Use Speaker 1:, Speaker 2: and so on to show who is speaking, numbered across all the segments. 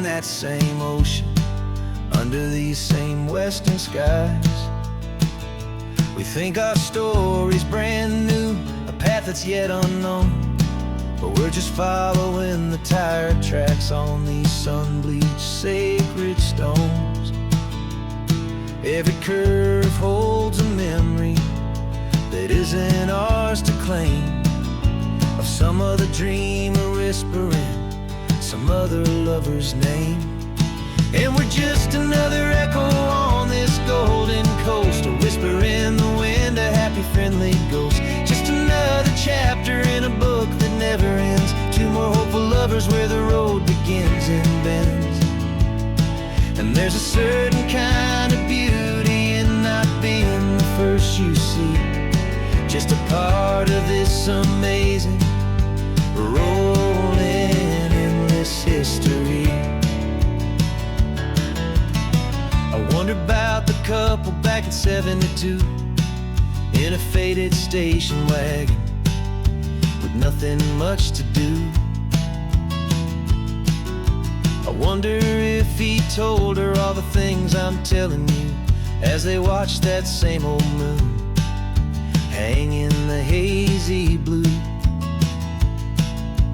Speaker 1: that same ocean, under these same western skies. We think our story's brand new, a path that's yet unknown, but we're just following the tire tracks on these sun-bleached sacred stones. Every curve holds a memory that isn't ours to claim, of some other dreamer whispering some other lover's name. And we're just another echo on this golden coast, a whisper in the wind, a happy friendly ghost. Just another chapter in a book that never ends, two more hopeful lovers where the road begins and bends. And there's a certain kind of beauty in not being the first you see, just a part of this amazing rolling endless history. I wonder about the couple back in '72 in a faded station wagon with nothing much to do. I wonder if he told her all the things I'm telling you, as they watched that same old moon hang in the hazy blue.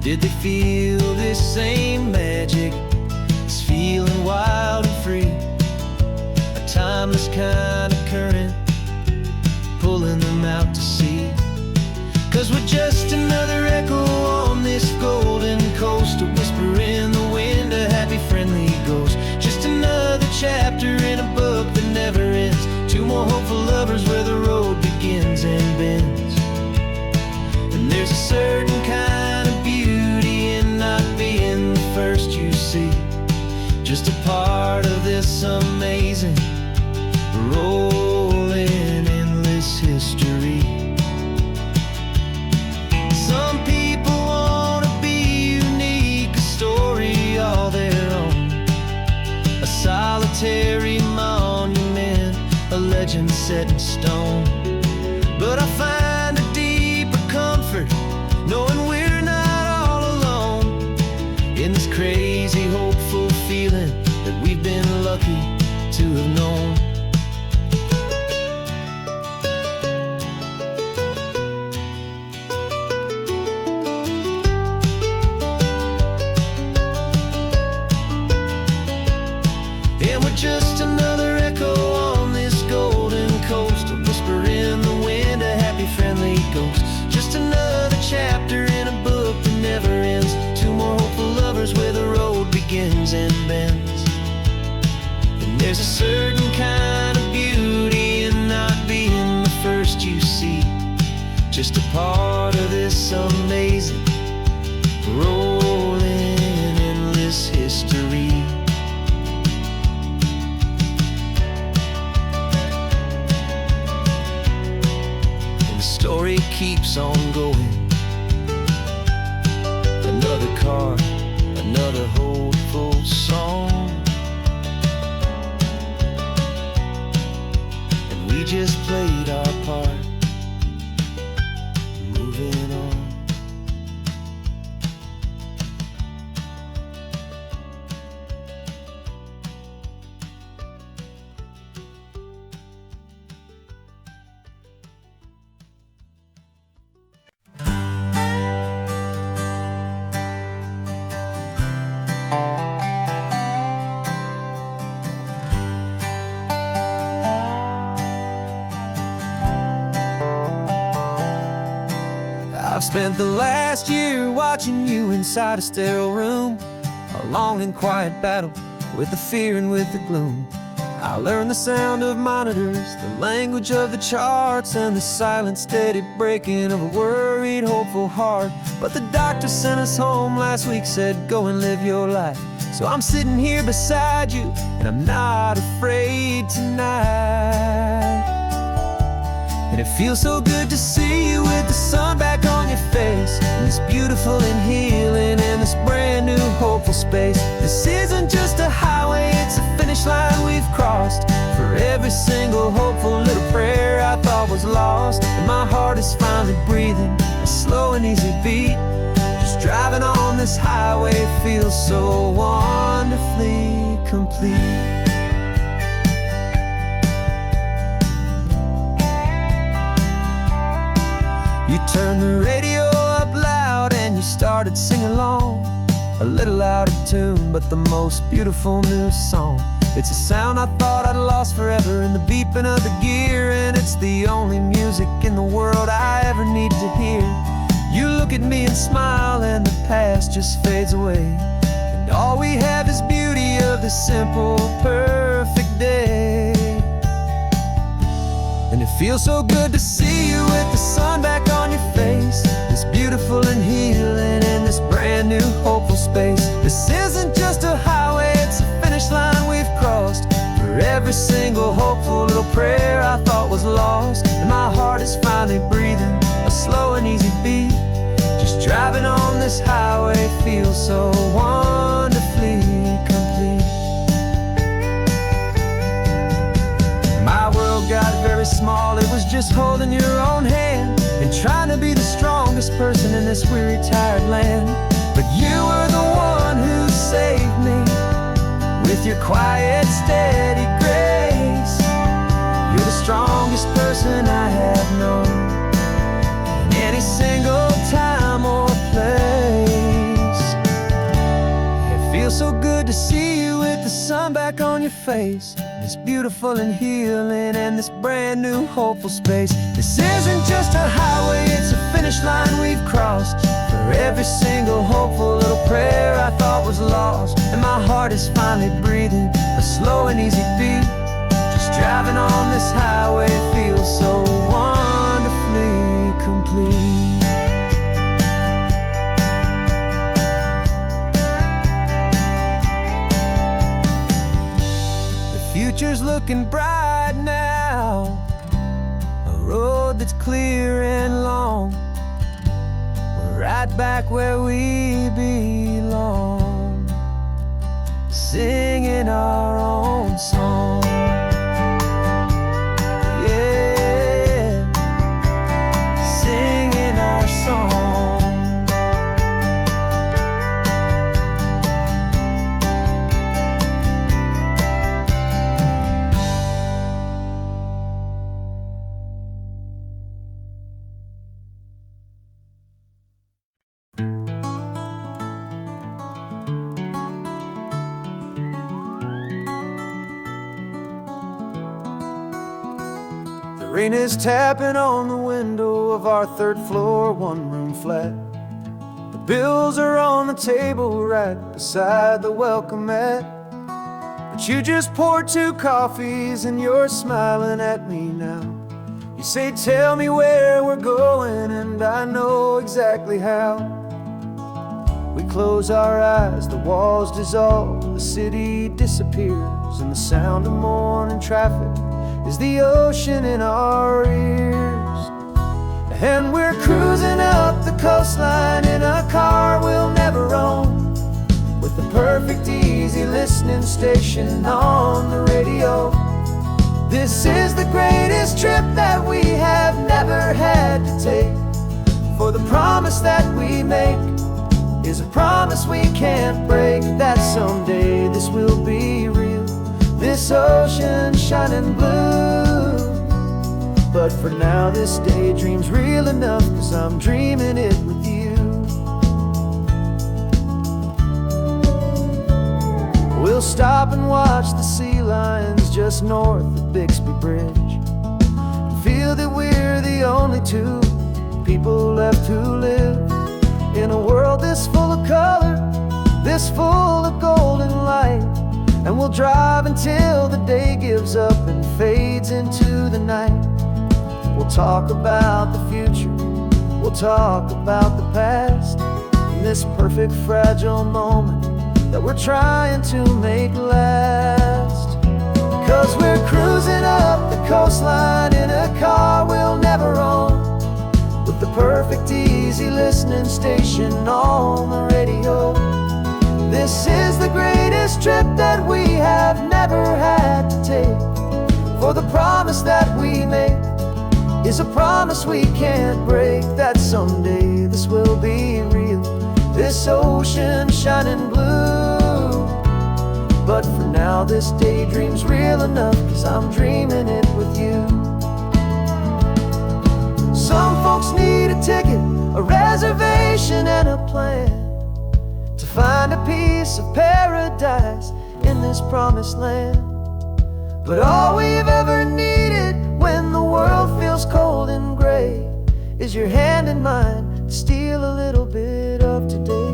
Speaker 1: Did they feel this same magic, this feeling wild and free, a timeless kind of current pulling them out to sea? 'Cause we're just another echo on this golden coast, a whisper in the wind, a happy friendly ghost. Just another chapter in a book that never ends, two more hopeful lovers where the road begins and bends. And there's a certain kind of beauty in not being the first you see, just a part of this amazing rolling endless history. Some people want to be unique, a story all their own, a solitary monument, a legend set in stone. But I find a deeper comfort knowing we're not all alone in this crazy hopeful feeling that we've been lucky to have known. And we're just another echo on this golden coast, a whisper in the wind, a happy friendly ghost. Just another chapter in a book that never ends, two more hopeful lovers where the road begins and bends. And there's a certain kind of beauty in not being the first you see, just a part of this amazing rolling endless history. Story keeps on going, another card, another hopeful song, and we just played our part, moving on. I've spent the last year watching you inside a sterile room, a long and quiet battle with the fear and with the gloom. I learned the sound of monitors, the language of the charts, and the silent steady breaking of a worried hopeful heart. But the doctor sent us home last week, said go and live your life. So I'm sitting here beside you, and I'm not afraid tonight. And it feels so good to see you with the sun back on your face, and this beautiful and healing in this brand new hopeful space. This isn't just a highway, it's a finish line we've crossed. For every single hopeful little prayer I thought was lost, and my heart is finally breathing a slow and easy beat. Just driving on this highway feels so wonderfully complete. You turned the radio up loud and you started singing along, a little out of tune, but the most beautiful new song. It's a sound I thought I'd lost forever in the beeping of the gear, and it's the only music in the world I ever need to hear. You look at me and smile, and the past just fades away, and all we have is beauty of this simple, perfect day. And it feels so good to see you with the sun back on your face, this beautiful and healing in this brand new hopeful space. This isn't just a highway, it's a finish line we've crossed. For every single hopeful little prayer I thought was lost, and my heart is finally breathing a slow and easy beat. Just driving on this highway feels so wonderfully complete. My world got very small, it was just holding your own hand and trying to be the strongest person in this weary, tired land. But you were the one who saved me with your quiet, steady grace. You're the strongest person I have known in any single time or place. It feels so good to see you with the sun back on your face, this beautiful and healing and this brand new hopeful space. This isn't just a highway, it's a finish line we've crossed. For every single hopeful little prayer I thought was lost, and my heart is finally breathing a slow and easy beat. Just driving on this highway feels so wonderfully complete. Future's looking bright now, a road that's clear and long. We're right back where we belong, singing our own song. Yeah, singing our song. Rain is tapping on the window of our third floor, one-room flat. The bills are on the table right beside the welcome mat. But you just poured 2 coffees and you're smiling at me now. You say, tell me where we're going, and I know exactly how. We close our eyes, the walls dissolve, the city disappears, and the sound of morning traffic is the ocean in our ears. And we're cruising up the coastline in a car we'll never own, with the perfect easy listening station on the radio. This is the greatest trip that we have never had to take, for the promise that we make is a promise we can't break, that someday this will be real, this ocean shining blue. But for now this daydream's real enough, 'cause I'm dreaming it with you. We'll stop and watch the sea lions just north of Bixby Bridge, and feel that we're the only 2 people left who live in a world this full of color, this full of golden light. And we'll drive until the day gives up and fades into the night. We'll talk about the future, we'll talk about the past, in this perfect fragile moment that we're trying to make last. 'Cause we're cruising up the coastline in a car we'll never own, with the perfect easy listening station on the radio. This is the greatest trip that we have never had to take, for the promise that we make is a promise we can't break, that someday this will be real, this ocean shining blue. But for now this daydream's real enough, 'cause I'm dreaming it with you. Some folks need a ticket, a reservation and a plan to find a piece of paradise in this promised land. But all we've ever needed when the world feels cold and gray is your hand in mine to steal a little bit of today.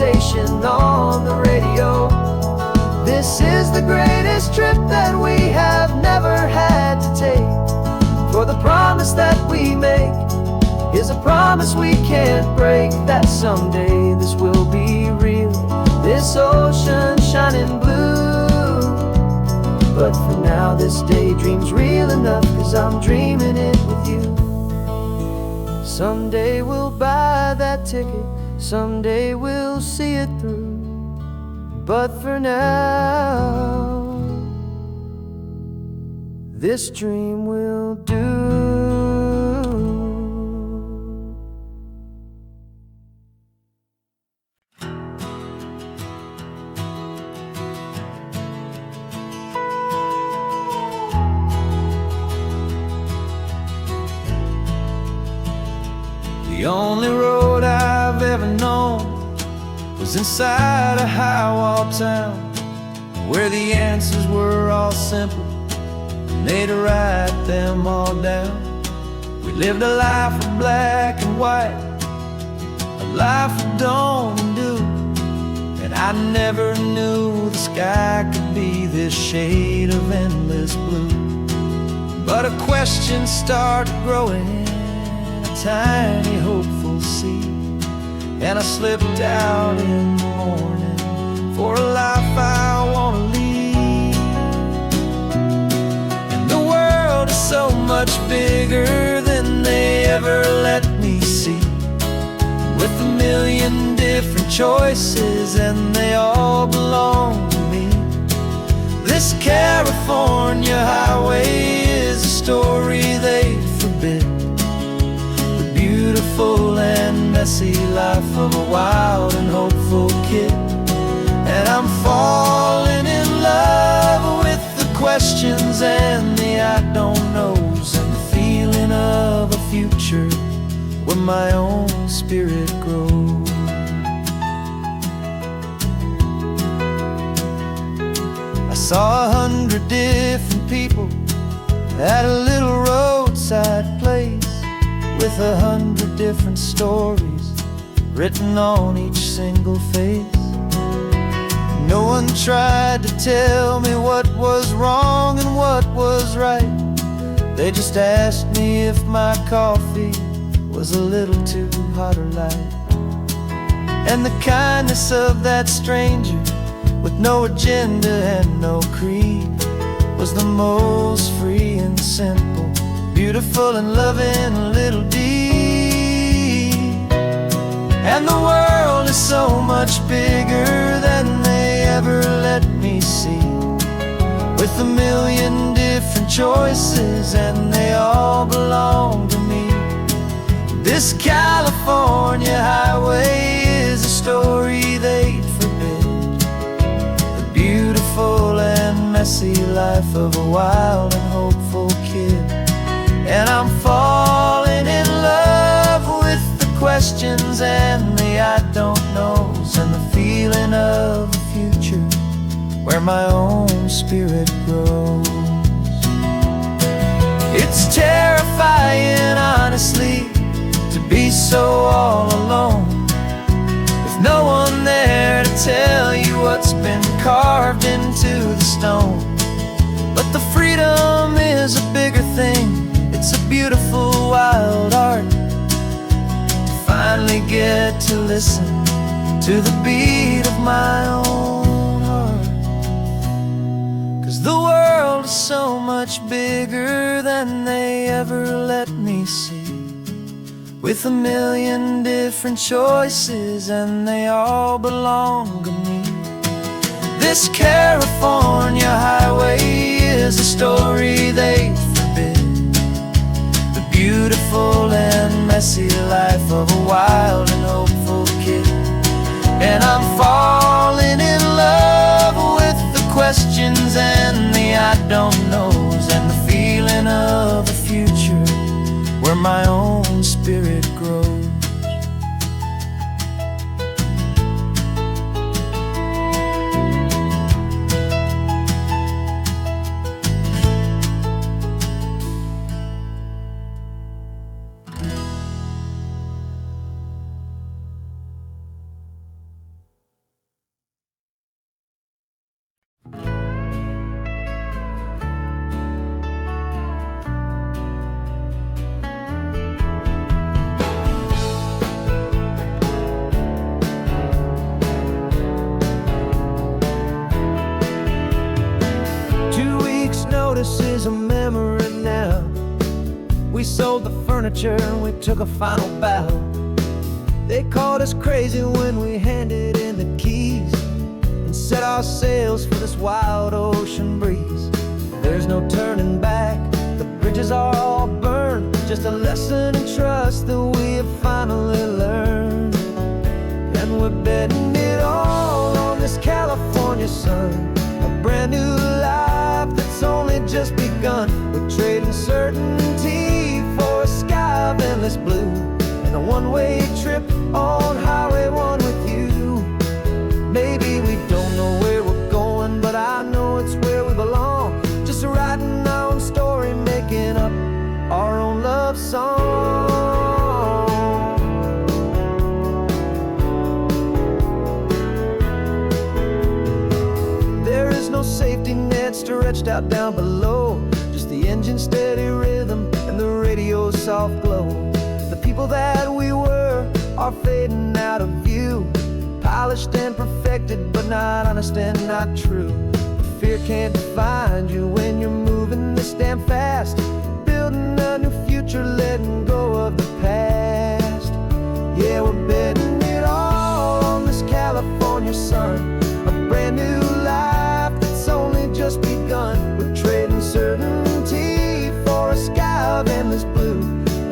Speaker 1: Station on the radio. This is the greatest trip that we have never had to take. For the promise that we make is a promise we can't break, that someday this will be real, this ocean shining blue. But for now this daydream's real enough, 'cause I'm dreaming it with you. Someday we'll buy that ticket, someday we'll see it through. But for now, this dream will do. The only road I've ever known was inside a high-wall town, where the answers were all simple and they'd write them all down. We lived a life of black and white, a life of dawn and dew, and I never knew the sky could be this shade of endless blue. But a question started growing, tiny hopeful seed, and I slipped out in the morning for a life I wanna lead. And the world is so much bigger than they ever let me see, with a million different choices and they all belong to me. This California highway is a story they forbid, beautiful and messy life of a wild and hopeful kid. And I'm falling in love with the questions and the I don't knows, and the feeling of a future where my own spirit grows. I saw 100 different people at a little roadside place, with 100 different stories written on each single face. No one tried to tell me what was wrong and what was right. They just asked me if my coffee was a little too hot or light. And the kindness of that stranger, with no agenda and no creed, was the most free and simple, beautiful and loving little deed. And the world is so much bigger than they ever let me see, with a million different choices and they all belong to me. This California highway is a story they'd forbid, the beautiful and messy life of a wild and hopeful kid. And I'm falling in love with the questions and the I don't knows, and the feeling of a future where my own spirit grows. It's terrifying, honestly, to be so all alone, with no one there to tell you what's been carved into the stone. But the freedom is a bigger thing, it's a beautiful wild art, to finally get to listen to the beat of my own heart. 'Cause the world is so much bigger than they ever let me see, with a million different choices and they all belong to me. This California highway is a story they forbid, the beautiful and messy life of a wild and hopeful kid. And I'm falling in love with the questions and the I don't knows, and the feeling of a future where my own spirit grows. This is a memory now. We sold the furniture and we took a final bow. They called us crazy when we handed in the keys and set our sails for this wild ocean breeze. There's no turning back, the bridges are all burned, just a lesson in trust that we have finally learned. And we're betting it all on this California sun, a brand new life that's only just begun. We're trading certainty for a sky of endless blue, and a one-way trip on Highway 1 with you. Maybe we don't know where we're going, but I know it's where we belong. Just writing our own story, making up our own love song. There is no safety net stretched out down below, just the engine's steady rhythm and the radio's soft glow. The people that we were are fading out of view, polished and perfected, but not honest and not true. Fear can't define you when you're moving this damn fast, building a new future, letting go of the past. Yeah, we're betting it all on this California sun, a brand new life that's only just begun. We're trading certainty for a sky of endless blue,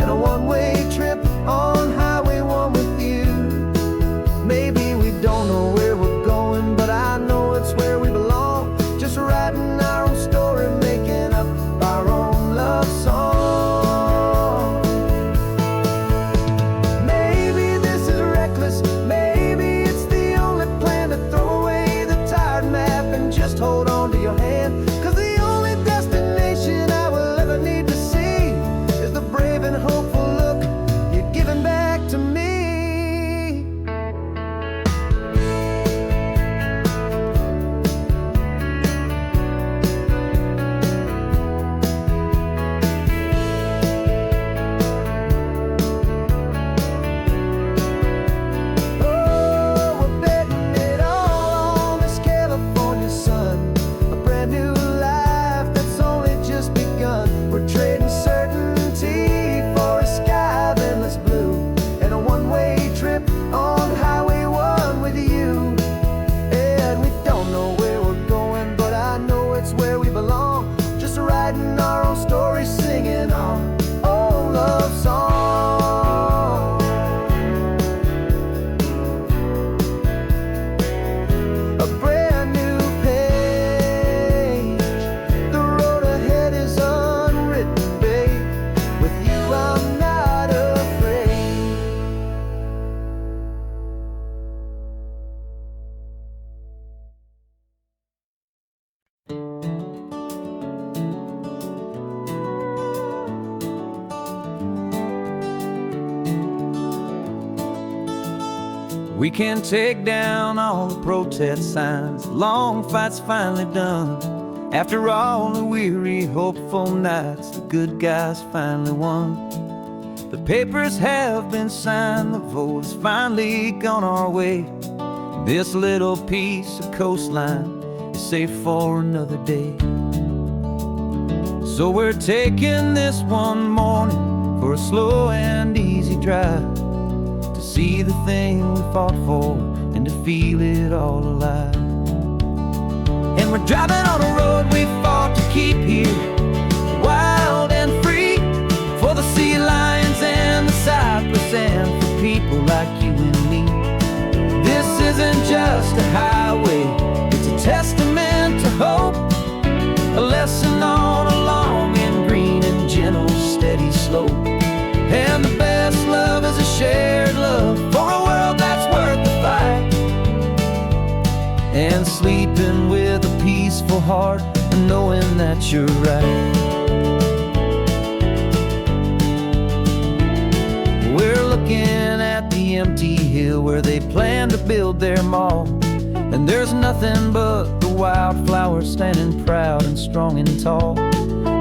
Speaker 1: and a one-way trip on Highway 1 with you. Maybe we don't know where we're going, but I know it's where we belong. Just writing our own story, making up our own love song. Maybe this is reckless, maybe it's the only plan to throw away the tired map and just hold on to your hand. 'Cause the only destination I will ever need to see is the brave and hopeful look you're giving back to me. We can take down all the protest signs, long fight's finally done. After all the weary, hopeful nights, the good guys finally won. The papers have been signed, the vote has finally gone our way. This little piece of coastline is safe for another day. So we're taking this one morning for a slow and easy drive, to see the thing we fought for and to feel it all alive. And we're driving on a road we fought to keep here, wild and free, for the sea lions and the cypress and for people like you and me. This isn't just a highway, it's a testament to hope, a lesson on a long and green and gentle steady slope. And the best love is a shared love for a world that's worth the fight, and sleeping with a peaceful heart and knowing that you're right. We're looking at the empty hill where they plan to build their mall, and there's nothing but the wildflowers standing proud and strong and tall.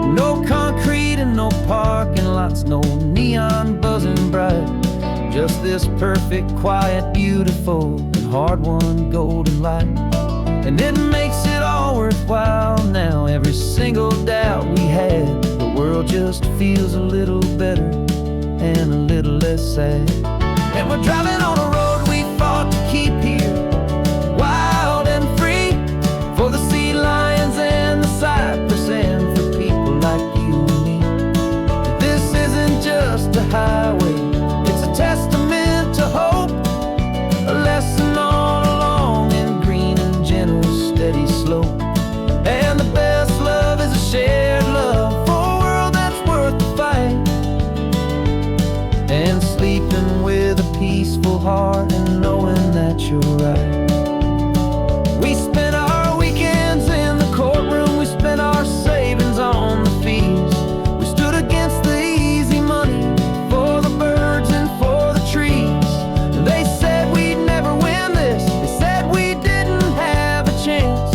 Speaker 1: No concrete and no parking lots, no neon buzzing bright, just this perfect, quiet, beautiful, and hard-won golden light. And it makes it all worthwhile now. Every single doubt we had, the world just feels a little better and a little less sad. And we're driving on a road we fought to keep here, wild and free, for the sea lions and the cypress and for people like you and me. This isn't just a highway, it's a testament to hope, a lesson on a long and green and gentle steady slope. And the best love is a shared love for a world that's worth the fight, and sleeping with a peaceful heart and knowing that you're right. We spent our weekends in the courtroom, we spent our savings on the fees. We stood against the easy money for the birds and for the trees. And they said we'd never win this, they said we didn't have a chance,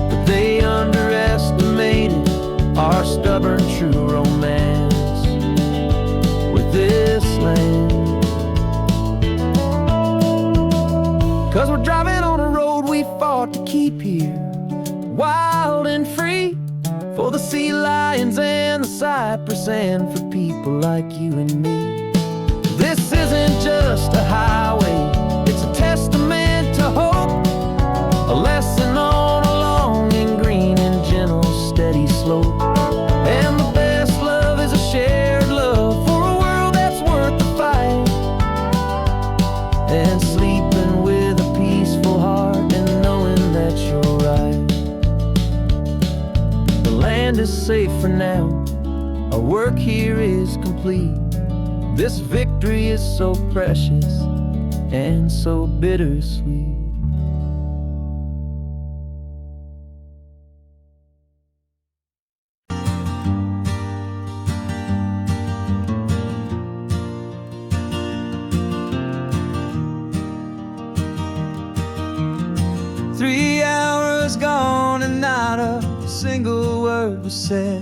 Speaker 1: but they underestimated our stubborn true romance with this land. 'Cause we're driving on a road we fought to keep here, wild and free, for the sea lions and the cypress and for people like you and me. This isn't just a highway, it's a testament to hope, a lesson on a long and green and gentle steady slope. And the best love is a shared love for a world that's worth the fight, and sleeping with a peaceful heart and knowing that you're right. The land is safe for now, our work here is complete. This victory is so precious and so bittersweet. Three hours gone and not a single word was said,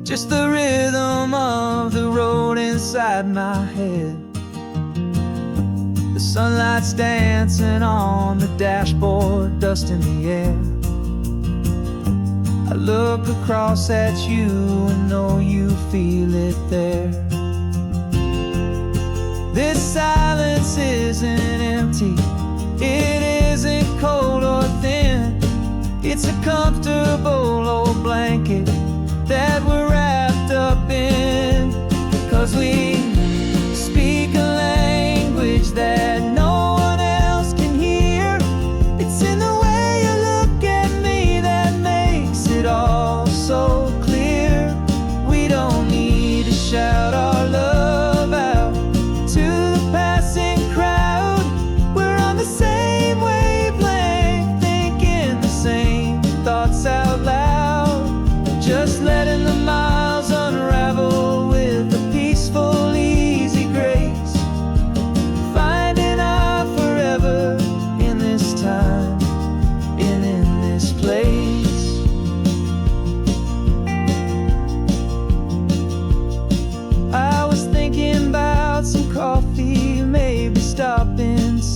Speaker 1: just the rhythm of the road inside my head. The sunlight's dancing on the dashboard, dust in the air. I look across at you and know you feel it there. This silence isn't empty, it isn't cold or thin. It's a comfortable old blanket that we're wrapped up in. 'Cause we speak a language that no one else can hear. It's in the way you look at me that makes it all so clear. We don't need to shout our love out to the passing crowd. We're on the same wavelength, thinking the same thoughts out loud.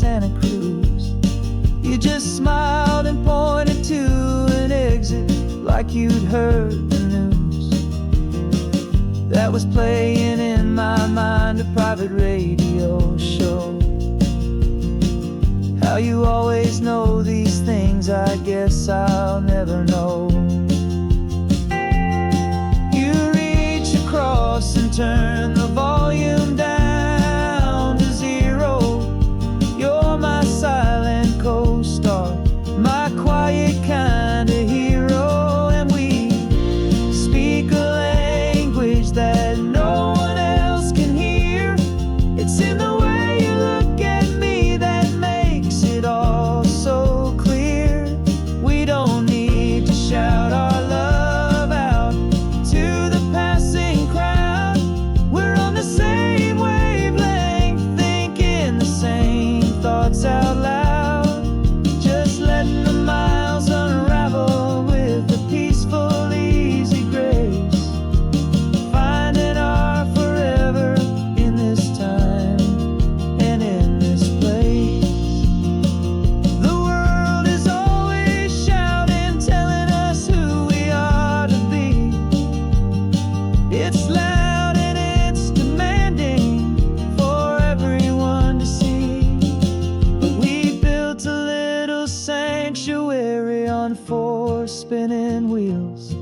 Speaker 1: Santa Cruz. You just smiled and pointed to an exit like you'd heard the news. That was playing in my mind, a private radio show. How you always know these things, I guess I'll never know. You reach across and turn the volume down to 0. You're my silent co-star, my quiet kind of hero. And we speak a language that no one else can hear. It's in the way you look at me that makes it all so clear. We don't need to shout our love out to the passing crowd. We're on the same wavelength, thinking the same thoughts out loud. Just letting the miles unravel with a peaceful, easy grace. Finding our forever in this time and in this place. The world is always shouting, telling us who we are to be. It's loud and it's demanding for everyone to see. But we built a little sanctuary on 4 spinning wheels,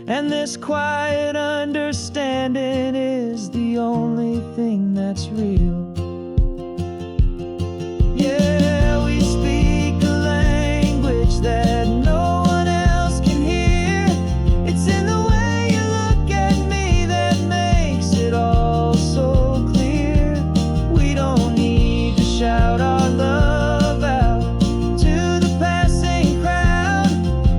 Speaker 1: and this quiet understanding is the only thing that's real. Yeah, we speak a language that no one else can hear. It's in the way you look at me that makes it all so clear. We don't need to shout our love out to the passing crowd.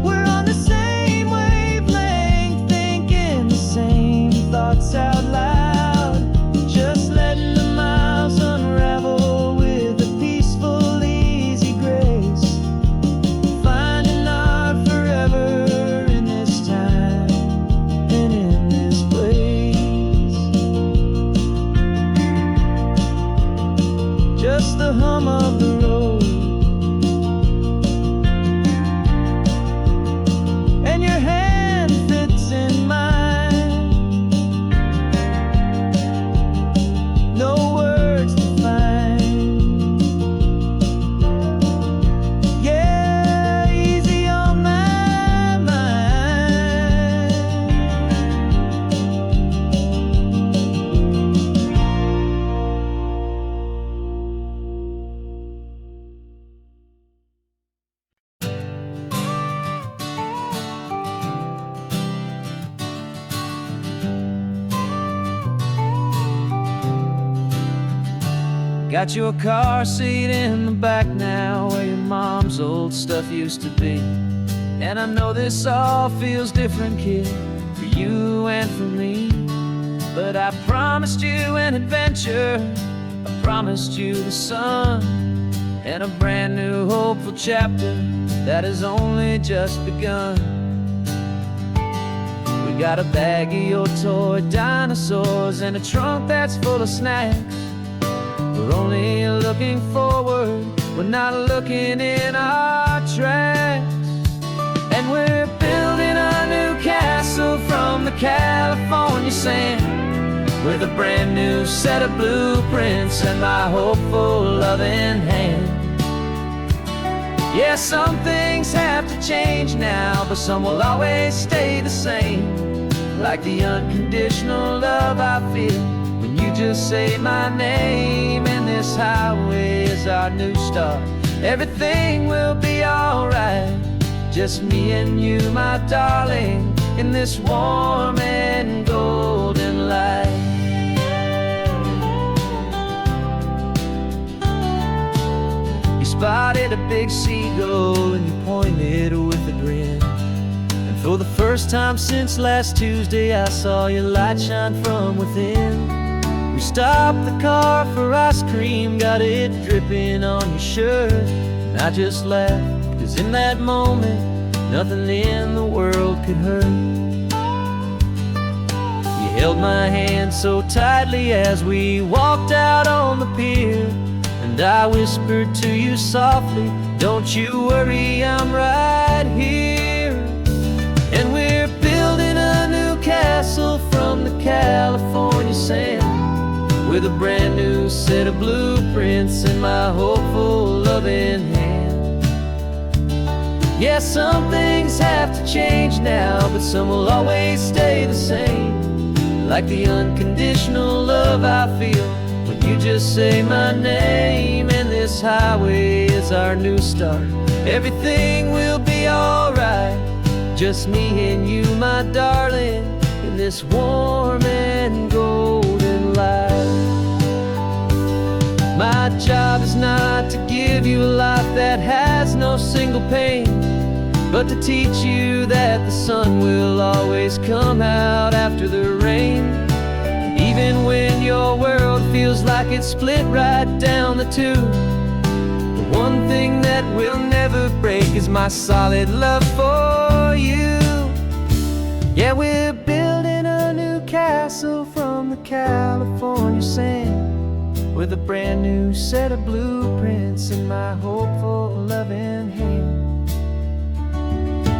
Speaker 1: We're on the same wavelength, thinking the same thoughts out loud. Just letting the miles unravel with a peaceful, easy grace. Finding our forever in this time and in this place. Just the hum of the road and your hand fits in mine. No words to find. Yeah, easy on my mind. Got your car seat in the back now, where your mom's old stuff used to be. And I know this all feels different, kid, for you and for me. But I promised you an adventure, I promised you the sun, and a brand new hopeful chapter that has only just begun. We got a bag of your toy dinosaurs and a trunk that's full of snacks. We're only looking forward, we're not looking in our tracks. And we're building a new castle from the California sand, with a brand new set of blueprints and my hopeful loving hand. Yeah, some things have to change now, but some will always stay the same. Like the unconditional love I feel when you just say my name. And this highway is our new start, everything will be alright. Just me and you, my darling, in this warm and golden light. You spotted a big seagull and you pointed with a grin. And for the first time since last Tuesday, I saw your light shine from within. We stopped the car for ice cream, got it dripping on your shirt. And I just laughed, 'cause in that moment, nothing in the world could hurt. You held my hand so tightly as we walked out on the pier, and And I whispered to you softly, don't you worry, I'm right here. And we're building a new castle from the California sand, with a brand new set of blueprints in my hopeful, loving hand. Yeah, some things have to change now, but some will always stay the same. Like the unconditional love I feel when you just say my name. And this highway is our new start. Everything will be alright, just me and you, my darling, in this warm and golden light. My job is not to give you a life that has no single pain, but to teach you that the sun will always come out after the rain. Even when your world feels like it's split right down the tube, the one thing that will never break is my solid love for you. Yeah, we're building a new castle from the California sand, with a brand new set of blueprints in my hopeful, loving hand.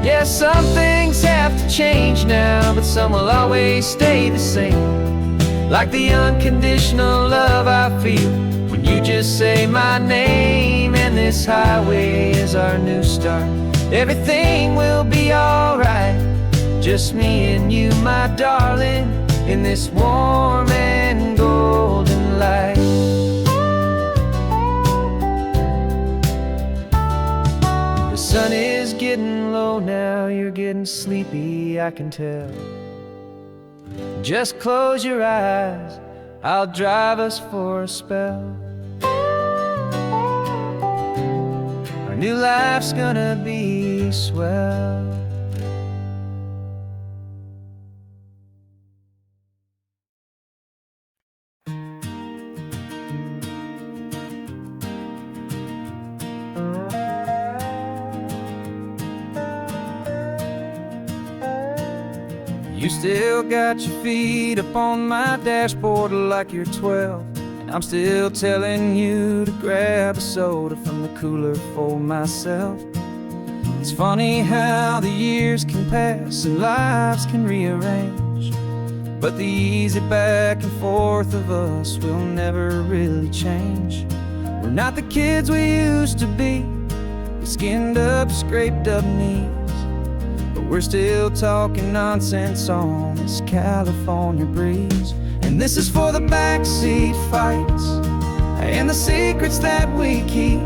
Speaker 1: Yeah, some things have to change now, but some will always stay the same. Like the unconditional love I feel when you just say my name. And this highway is our new start. Everything will be alright, just me and you, my darling, in this warm and golden light. The sun is getting low now, you're getting sleepy, I can tell. Just close your eyes, I'll drive us for a spell. Our new life's gonna be swell. You still got your feet up on my dashboard like you're 12, and I'm still telling you to grab a soda from the cooler for myself. It's funny how the years can pass and lives can rearrange, but the easy back and forth of us will never really change. We're not the kids we used to be, with skinned up, scraped up knees, but we're still talking nonsense on this California breeze. And this is for the backseat fights and the secrets that we keep,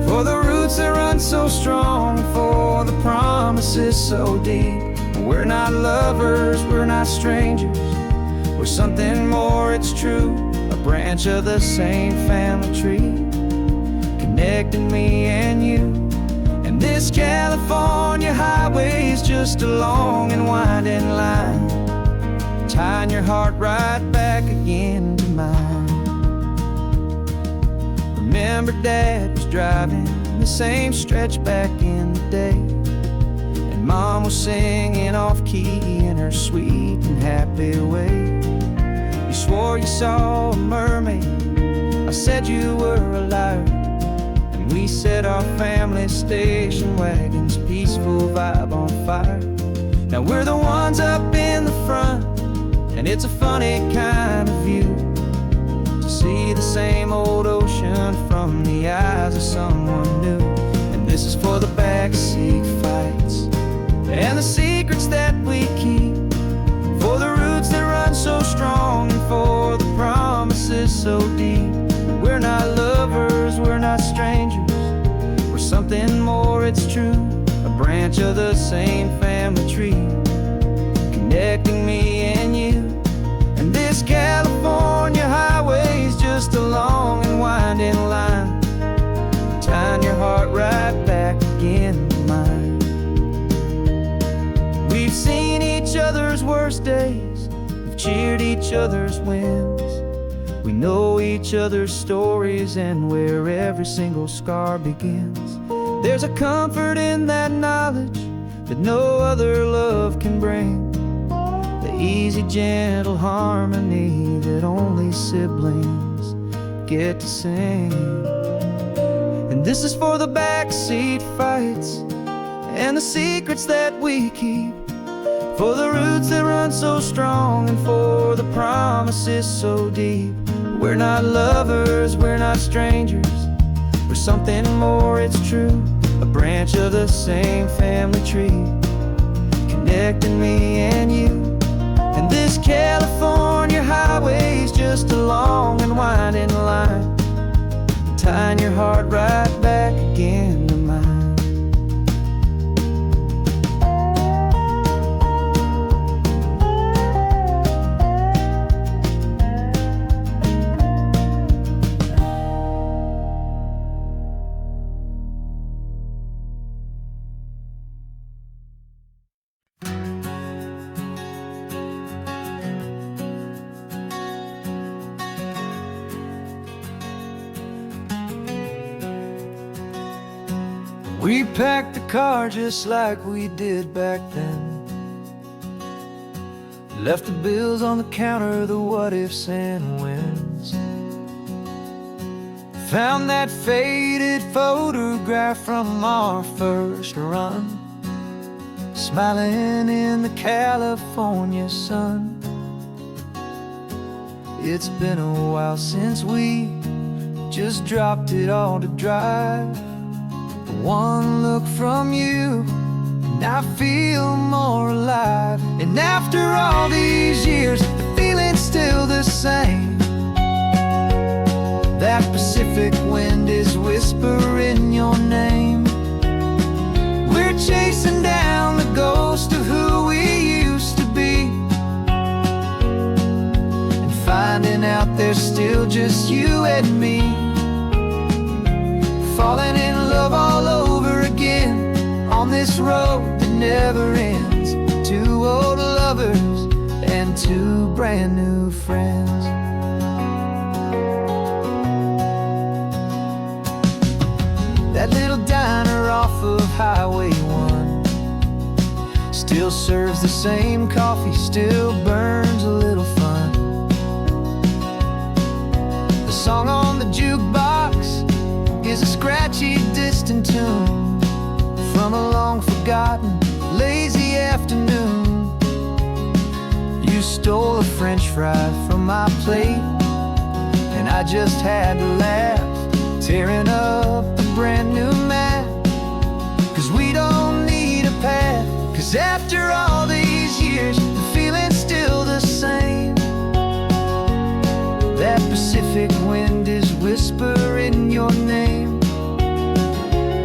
Speaker 1: for the roots that run so strong, for the promises so deep. We're not lovers, we're not strangers, we're something more, it's true. A branch of the same family tree, connecting me and you. And this California highway is just a long and winding line, tying your heart right back again to mine. Remember Dad was driving the same stretch back in the day, and Mom was singing off-key in her sweet and happy way. You swore you saw a mermaid, I said you were a liar, and we set our family station wagon's peaceful vibe on fire. Now we're the ones up in the front, and it's a funny kind of view to see the same old ocean from the eyes of someone new. And this is for the backseat fights and the secrets that we keep, for the roots that run so strong, and for the promises so deep. We're not lovers, we're not strangers, we're something more, it's true. A branch of the same family tree, connecting me and you. And this California highway is just a long and winding line, tying your heart right back again to mine. We've seen each other's worst days, we've cheered each other's wins, we know each other's stories and where every single scar begins. There's a comfort in that knowledge that no other love can bring, the easy, gentle harmony that only siblings get to sing. And this is for the backseat fights and the secrets that we keep, for the roots that run so strong and for the promises so deep. We're not lovers, we're not strangers, we're something more, it's true. A branch of the same family tree, connecting me and you. And this California highway's just a long and winding line, tying your heart right back again to mine. We packed the car just like we did back then, left the bills on the counter, the what ifs and whens. Found that faded photograph from our first run, smiling in the California sun. It's been a while since we just dropped it all to drive. One look from you and I feel more alive. And after all these years, the feeling's still the same. That Pacific wind is whispering your name. We're chasing down the ghost of who we used to be, and finding out there's still just you and me. Falling in love all over again on this road that never ends. Two old lovers and two brand new friends. That little diner off of Highway 1 still serves the same coffee, still burns a little fun. The song on the jukebox is a scratchy, distant tune from a long-forgotten, lazy afternoon. You stole a French fry from my plate, and I just had to laugh, tearing up a brand new map. 'Cause we don't need a path, 'cause after all these years, the feeling's still the same. That Pacific wind is whispering your name.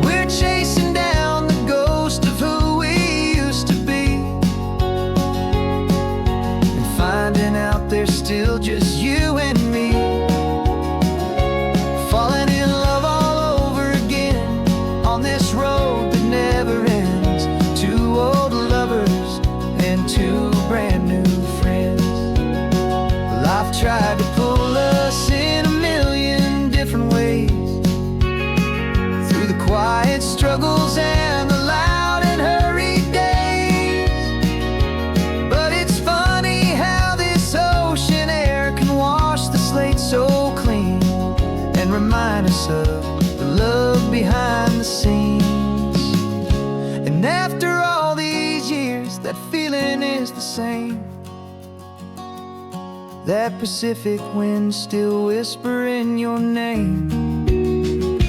Speaker 1: We're chasing down the ghost of who we used to be, and finding out there's still just you and me. Falling in love all over again on this road that never ends. Two old lovers and two brand new friends. Life tried to pull us in a million different ways, through the quiet struggles and the loud and hurried days. But it's funny how this ocean air can wash the slate so clean, and remind us of the love behind the scenes. And after all these years, that feeling is the same. That Pacific wind still whispering your name.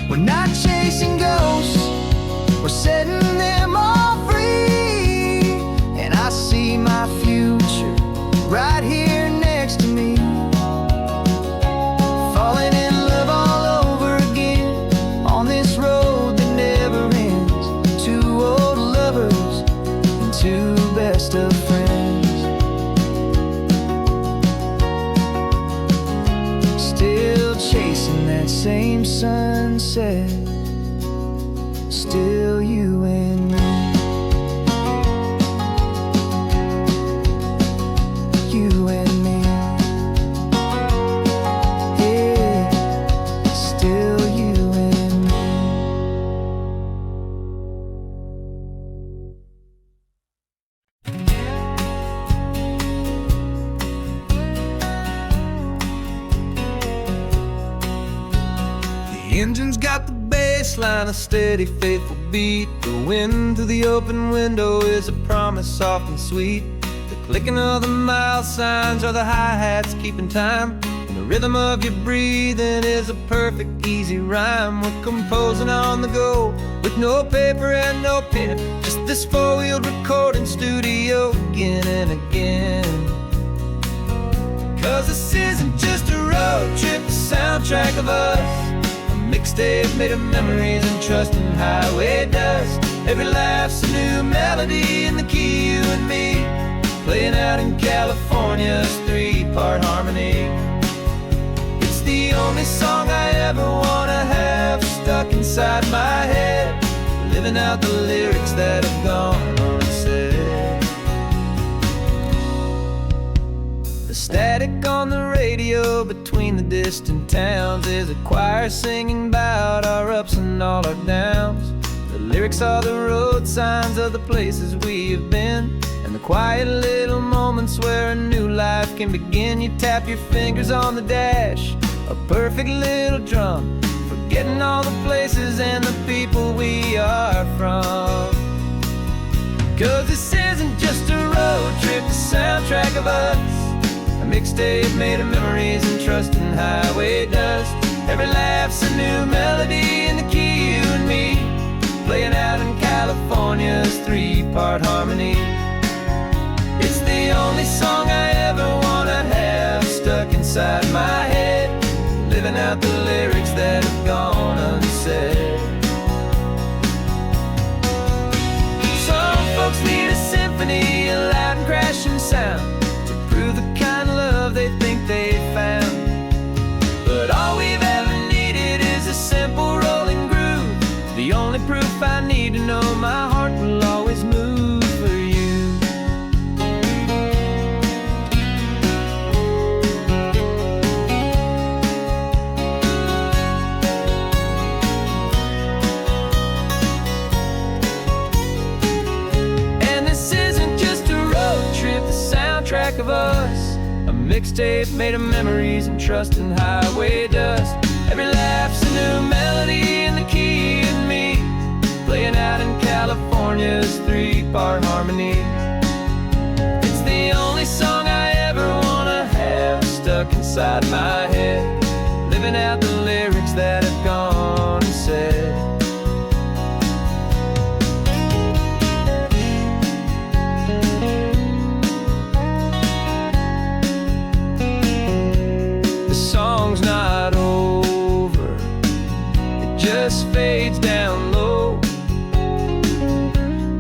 Speaker 1: We're not chasing ghosts, we're setting them all free. And I see my future right here next to me. Falling in love all over again on this road that never ends. Two old lovers and two best of friends. Still chasing that same sunset, still you and me. You and me. Yeah, still you and me. bass line a steady, faithful beat. The wind through the open window is a promise soft and sweet. The clicking of the mile signs are the hi-hats keeping time. And the rhythm of your breathing is a perfect, easy rhyme. We're composing on the go with no paper and no pen, just this four-wheeled recording studio again and again. Cause this isn't just a road trip, the soundtrack of us. A mixtape made of memories and trust in highway dust. Every laugh's a new melody in the key, you and me, playing out in California's three-part harmony. It's the only song I ever wanna have stuck inside my head, living out the lyrics that have gone unsaid. The static on the radio between the distant towns is a choir singing about our ups and all our downs. The lyrics are the road signs of the places we have been, and the quiet little moments where a new life can begin. You tap your fingers on the dash, a perfect little drum, forgetting all the places and the people we are from. Cause this isn't just a road trip, the soundtrack of us. A mixtape made of memories and trust in highway dust. Every laugh's a new melody in the key, you and me, playing out in California's three-part harmony. It's the only song I ever wanna have stuck inside my head, living out the lyrics that have gone unsaid. Some folks need a symphony, a loud and crashing sound, to prove the kind of love they think they found. But all we've ever needed is a simple rolling groove, the only proof I need to know my heart will always move for you. And this isn't just a road trip, the soundtrack of us. A mixtape made of memories and trust in highway dust. Every laugh's a new melody in the key, and me, playing out in California's three-part harmony. It's the only song I ever wanna have stuck inside my head, living out the lyrics that have gone unsaid. The song's not over, it just fades down low,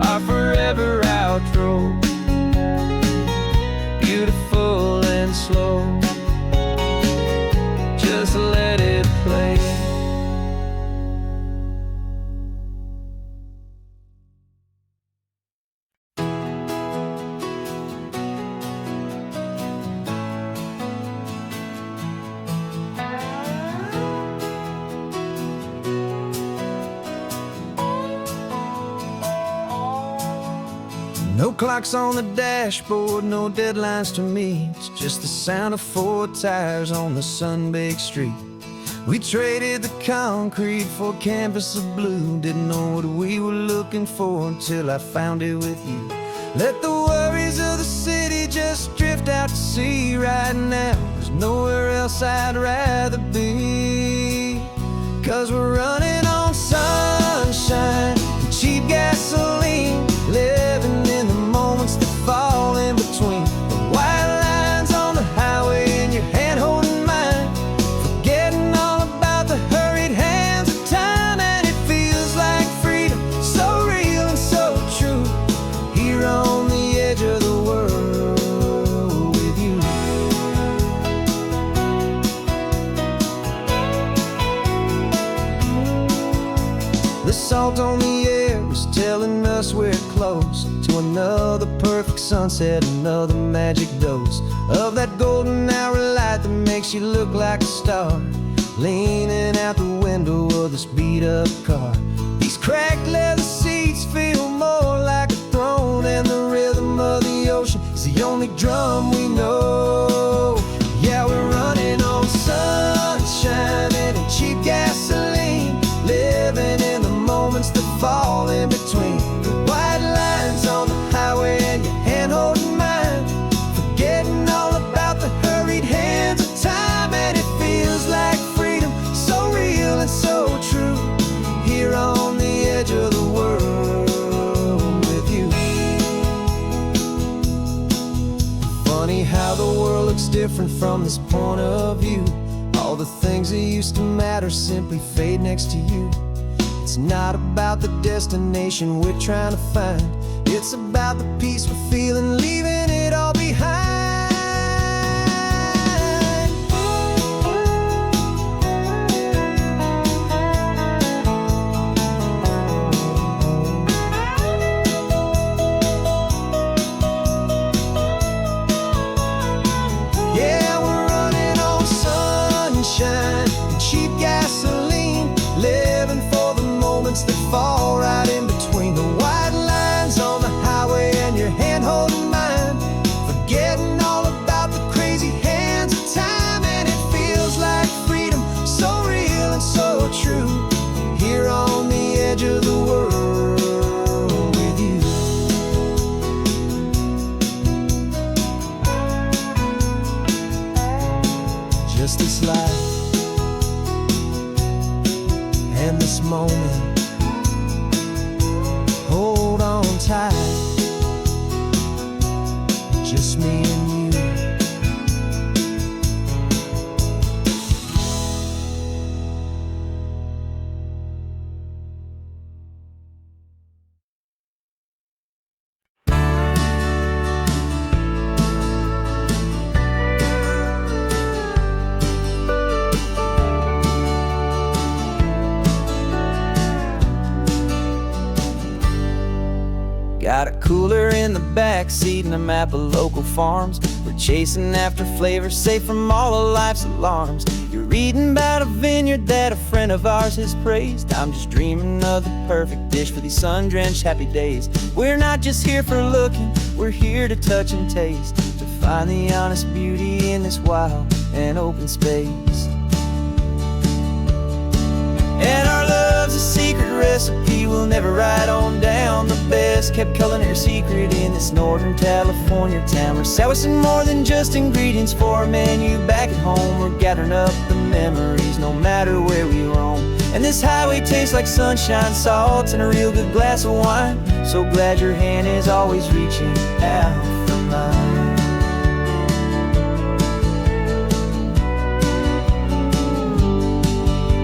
Speaker 1: our forever outro, beautiful and slow. Just let it play. No clocks on the dashboard, no deadlines to meet. It's just the sound of four tires on the sun-baked street. We traded the concrete for a canvas of blue. Didn't know what we were looking for until I found it with you. Let the worries of the city just drift out to sea right now. There's nowhere else I'd rather be. Cause we're running on sunshine and cheap gasoline, living in the moments that fall in between. The white lines on the highway and your hand holding mine, forgetting all about the hurried hands of time. And it feels like freedom, so real and so true, here on the edge of the world with you. The salt on the air is telling us we're close to another perfect sunset, another magic dose of that golden hour light that makes you look like a star, leaning out the window of this beat-up car. These cracked leather seats feel more like a throne, and the rhythm of the ocean is the only drum we know. Yeah, we're running on sunshine and cheap gasoline, living in looks different from this point of view. All the things that used to matter simply fade next to you. It's not about the destination we're trying to find. It's about the peace we're feeling, leaving it all behind. Yeah, we're running on sunshine and cheap gasoline, living for the moments that fall right in between the white lines on the highway and your hand holding mine, forgetting all about the crazy hands of time. And it feels like freedom, so real and so true, here on the edge of the world with you. Just this life and this moment, hold on tight, just me and you. Got a cooler in the back seat and a map of local farms. We're chasing after flavors safe from all of life's alarms. You're reading about a vineyard that a friend of ours has praised. I'm just dreaming of the perfect dish for these sun-drenched happy days. We're not just here for looking, we're here to touch and taste, to find the honest beauty in this wild and open space. And our love's a secret recipe we'll never write on down. The best kept culinary secret in this Northern California town. We're selling more than just ingredients for a menu back at home. We're gathering up the memories no matter where we roam. And this highway tastes like sunshine, salt, and a real good glass of wine. So glad your hand is always reaching out for mine.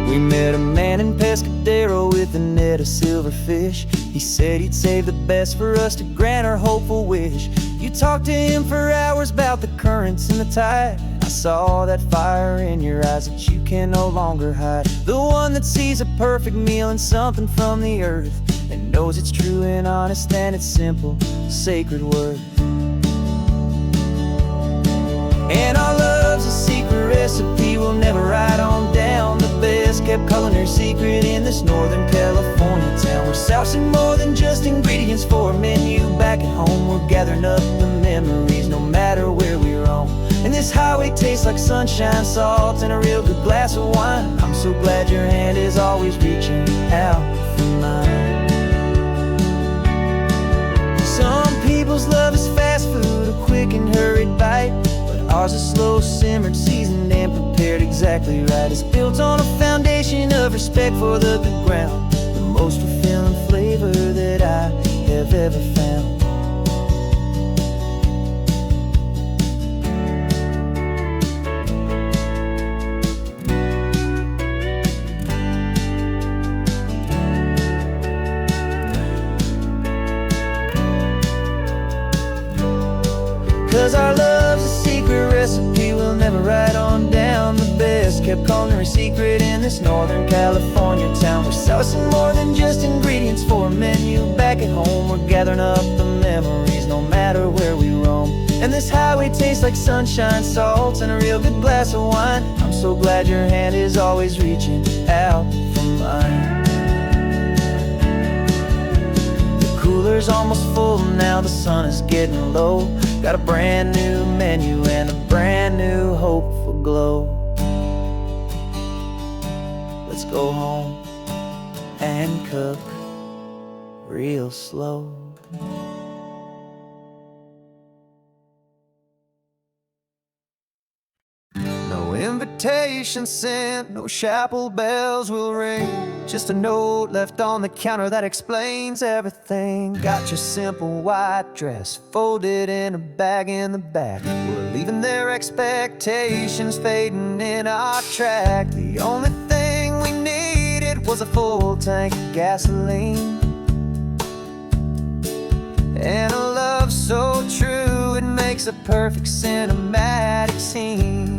Speaker 1: We met a man in Pescadero with a net of silverfish. He said he'd save the best for us to grant our hopeful wish. You talked to him for hours about the currents and the tide. I saw that fire in your eyes that you can no longer hide. The one that sees a perfect meal in something from the earth, and knows it's true and honest and it's simple, sacred worth. And our love's a secret recipe we'll never write on down. The best kept culinary secret in this Northern California town. We're sourcing more than just ingredients for a menu back at home. We're gathering up the memories no matter where we roam. And this highway tastes like sunshine, salt, and a real good glass of wine. I'm so glad your hand is always reaching out for mine. Some people's love is fast food, a quick and hurried bite. Ours is slow simmered, seasoned, and prepared exactly right. It's built on a foundation of respect for the good ground, the most fulfilling flavor that I have ever found. 'Cause our love's a secret recipe we'll never write on down. The best kept culinary secret in this Northern California town. We're sourcing more than just ingredients for a menu back at home. We're gathering up the memories no matter where we roam. And this highway tastes like sunshine, salt, and a real good glass of wine. I'm so glad your hand is always reaching out for mine. The cooler's almost full now, the sun is getting low. Got a brand new menu and a brand new hopeful glow. Let's go home and cook real slow. No invitation invitation sent, no chapel bells will ring. Just a note left on the counter that explains everything. Got your simple white dress folded in a bag in the back. We're leaving their expectations fading in our track. The only thing we needed was a full tank of gasoline, and a love so true it makes a perfect cinematic scene.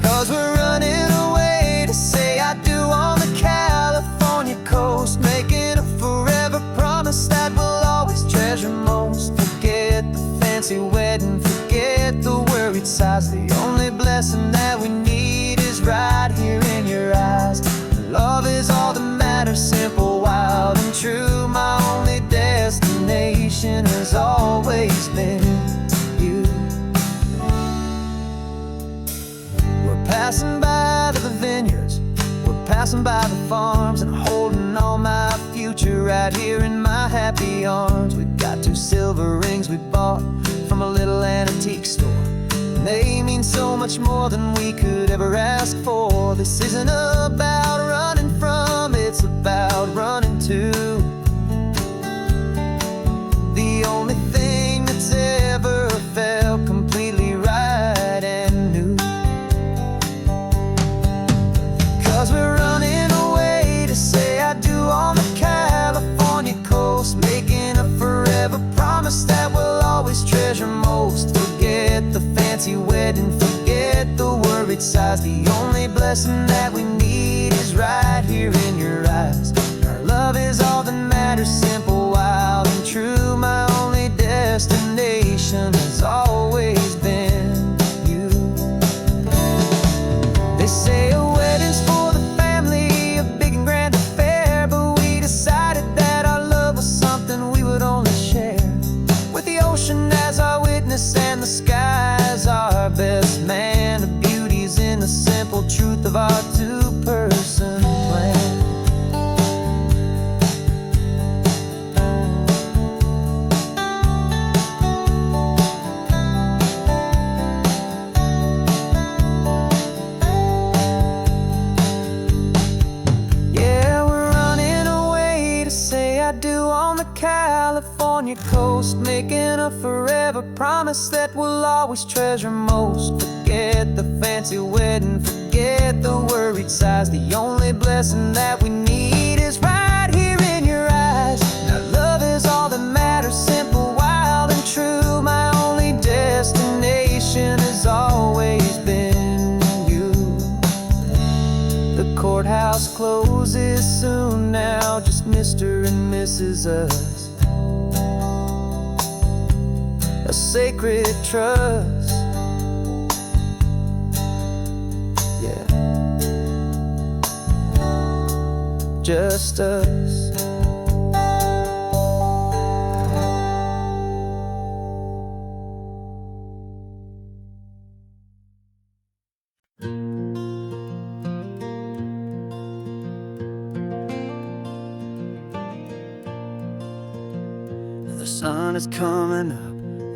Speaker 1: 'Cause we're running away to say I do on the California coast, making a forever promise that we'll always treasure most. Forget the fancy wedding, forget the worried sighs. The only blessing that we need is right here in your eyes. Love is all that matters, simple, wild, and true. My only destination has always been you. We're passing by the vineyards, we're passing by the farms, and holding all my future right here in my happy arms. We've got 2 silver rings we bought from a little antique store, and they mean so much more than we could ever ask for. This isn't about running from, it's about running to the only thing that's ever felt completely right and new. 'Cause we're running away to say I do on the California coast, making a forever promise that we'll always treasure most. Forget the fancy wedding, forget the worried sighs. The only blessing that we need is right here in your eyes. Our love is all that matters, simple, wild, and true. My only destination has always been you. They say a wedding's for the family, a big and grand affair, but we decided that our love was something we would only share with the ocean as our witness and the sky as our best man. The beauty's in the simple truth of our 2-person plan. Yeah, we're running away to say I do on the California coast, making a forever promise that we'll always treasure most. Forget the fancy wedding, forget the worried sighs. The only blessing that we need is right here in your eyes. Now love is all that matters, simple, wild, and true. My only destination has always been you. The courthouse closes soon now, just Mr. and Mrs. Us. A sacred trust, yeah, just us. The sun is coming up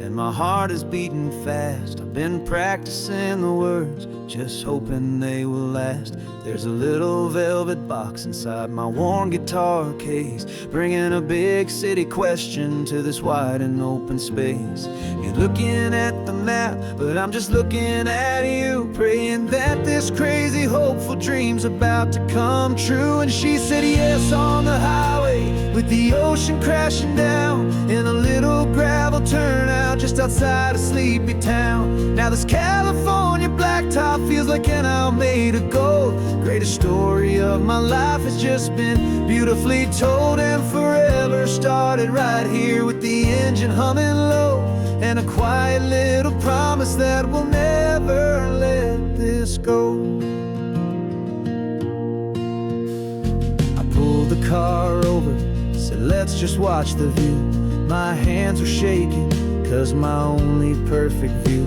Speaker 1: and my heart is beating fast. I've been practicing the words, just hoping they will last. There's a little velvet box inside my worn guitar case, bringing a big city question to this wide and open space. You're looking at the map, but I'm just looking at you, praying that this crazy hopeful dream's about to come true. And she said yes on the highway, with the ocean crashing down, in a little gravel turnout just outside a sleepy town. Now this California blacktop feels like an owl made of gold. Greatest story of my life has just been beautifully told, and forever started right here with the engine humming low, and a quiet little promise that we'll never let this go. I pulled the car over, said let's just watch the view. My hands were shaking, cause my only perfect view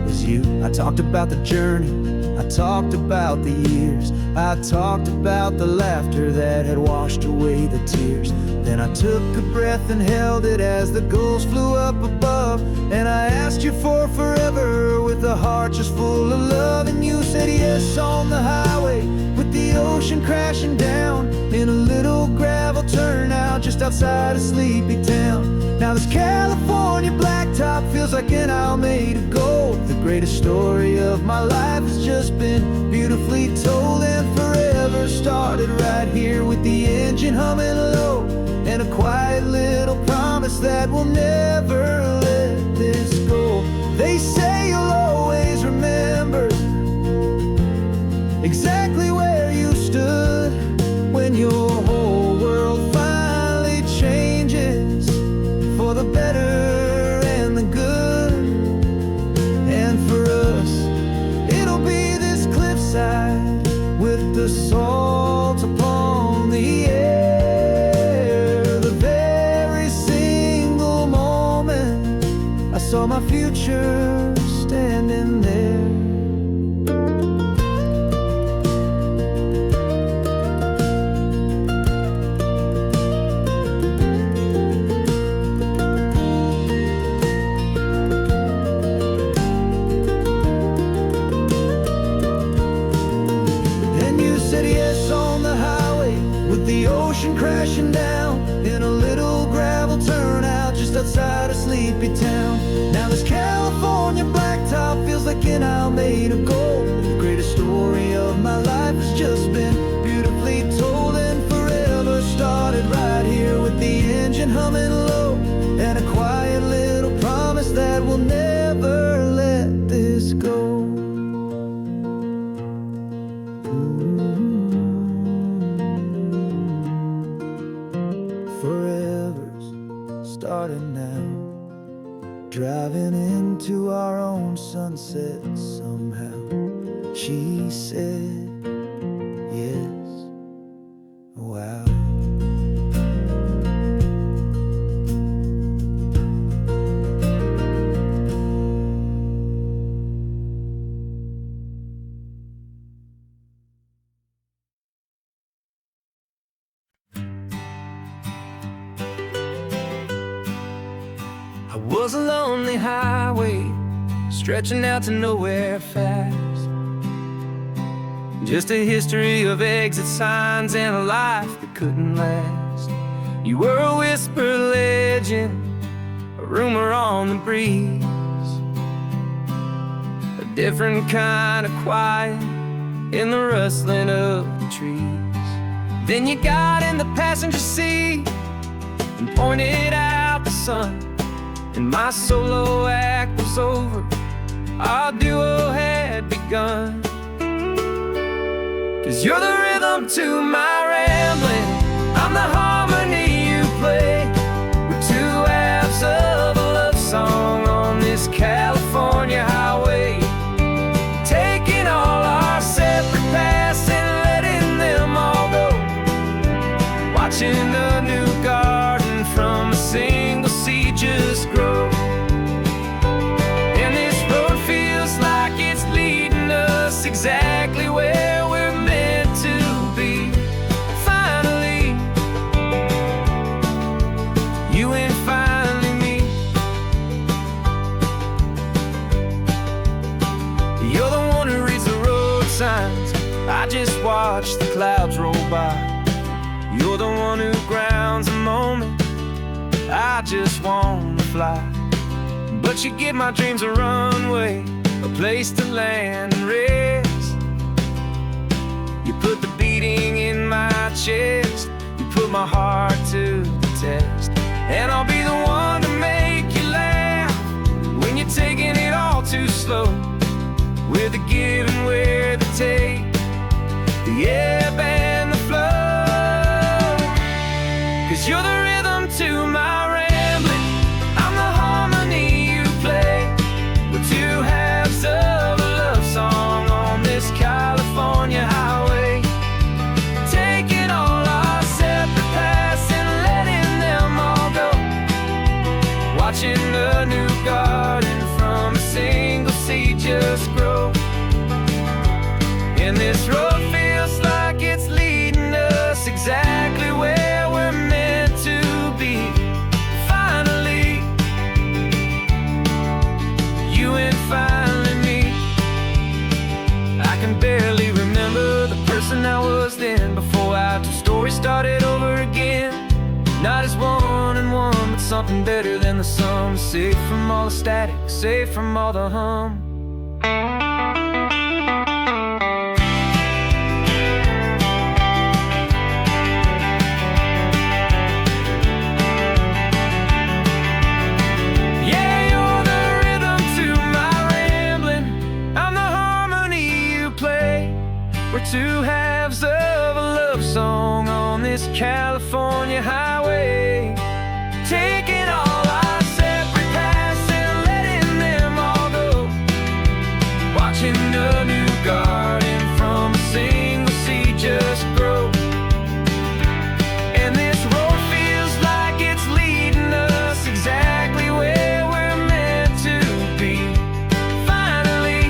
Speaker 1: was you. I talked about the journey, I talked about the years, I talked about the laughter that had washed away the tears. Then I took a breath and held it as the gulls flew up above. And I asked you for forever with a heart just full of love. And you said yes on the highway with the ocean crashing down in a little gravel turnout just outside of Sleepy Town. Now this California blacktop feels like an isle made of gold. The greatest story of my life has just been beautifully told, and forever started right here with the engine humming low, and a quiet little promise that we'll never let this go. They say you'll always remember exactly where you stood when your whole world finally changes for the better and the good. And for us, it'll be this cliffside with the salt upon the air. The very single moment I saw my future standing there. The ocean crashing down in a little gravel turnout just outside of Sleepy Town. Now this California blacktop feels like an isle made of gold. The greatest story of my life has just been beautifully told, and forever started right here with the engine humming low, and a quiet little promise that we'll never let this go. Starting now, driving into our own sunset somehow. She said yes, wow. I was a lonely highway stretching out to nowhere fast. Just a history of exit signs and a life that couldn't last. You were a whisper legend, a rumor on the breeze, a different kind of quiet in the rustling of the trees. Then you got in the passenger seat and pointed out the sun, and my solo act was over, our duo had begun. 'Cause you're the rhythm to my rambling, I'm the harmony you play. We're two halves of a love song on this California highway, taking all our separate paths and letting them all go, watching a new garden from a single seed just grow. And this road feels like it's leading us exactly where we're meant to be. Finally, you and finally me. You're the one who reads the road signs, I just watch the clouds roll by. You're the one who grounds a moment, I just wanna fly. But you give my dreams a runway, a place to land and rest. You put the beating in my chest, you put my heart to the test. And I'll be the one to make you laugh when you're taking it all too slow. We're the give and we're the take, the ebb and the flow. 'Cause you're the rhythm to my rambling, I'm the harmony you play. We're two halves of a love song on this California highway, taking all our separate paths and letting them all go, watching a new garden from a single seed just grow. started over again. Not as one and one, but something better than the sum. Safe from all the static, safe from all the hum. Yeah, you're the rhythm to my rambling. I'm the harmony you play. We're two halves of a love song on this California highway, taking all our separate paths and letting them all go, watching a new garden from a single seed just grow. And this road feels like it's leading us exactly where we're meant to be. Finally,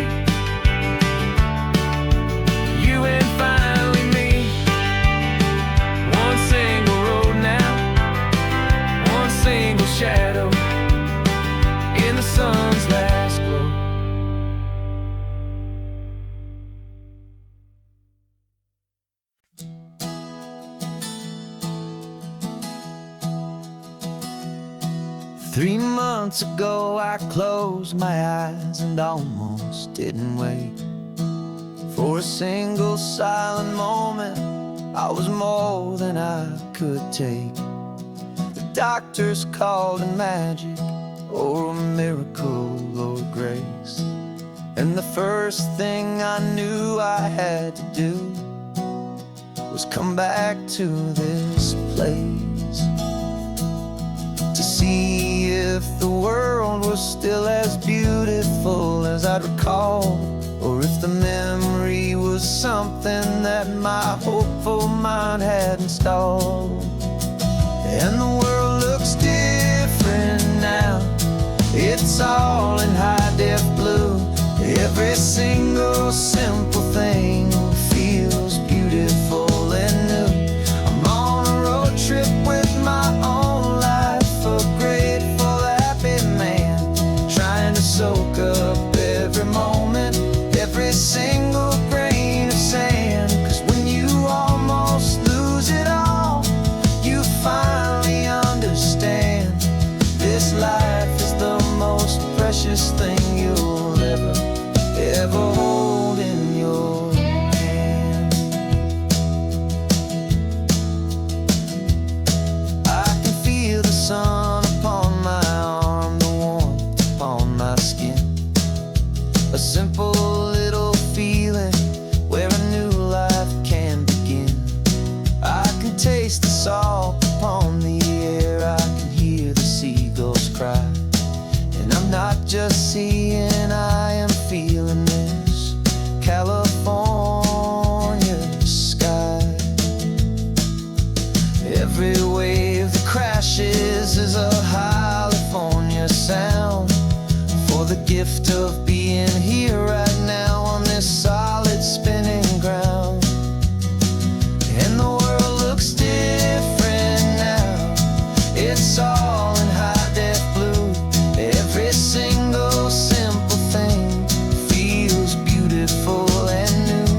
Speaker 1: you and finally me. One single road now, one single shadow in the sun's last glow. Three months ago I closed my eyes and almost didn't wait for a single silent moment. I was more than I could take. The doctors called it magic, or a miracle, or grace. And the first thing I knew I had to do was come back to this place, to see if the world was still as beautiful as I'd recall, or if the memory was something that my hopeful mind had installed. And the world looks different now. It's all in high-def blue. Every single simple thing feels beautiful and new. I'm on a road trip with my own life, a grateful, happy man, trying to soak up every moment, every single grain of sand. 'Cause when you almost lose it all, you finally understand this life is the most precious thing you'll ever hold in your hand. I can feel the sun upon my arm, the warmth upon my skin, a simple little feeling where a new life can begin. I can taste the salt upon the air, I can hear the seagulls cry, and I'm not just seeing, I am feeling this California sky. Every wave that crashes is a California sound, for the gift of being here right now on this solid spinning ground. And the world looks different now. It's all in high-def blue. Every single simple thing feels beautiful and new.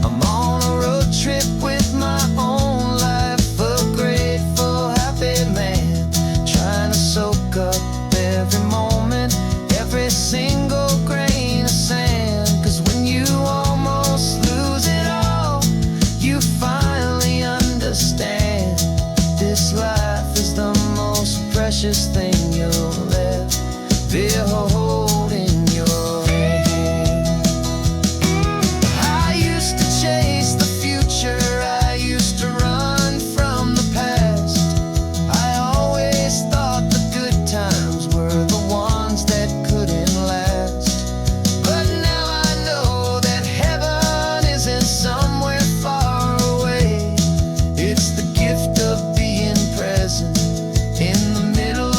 Speaker 1: I'm on a road trip with my own life, a grateful, happy man, trying to soak up every moment, every single grain of sand. 'Cause when you almost lose it all, you finally understand this life is the most precious thing you'll ever hold in your hand. I used to chase the future, I used to run from the past. I always thought the good times were the ones that couldn't last. But now I know that heaven isn't somewhere far away. It's the gift of being present in the middle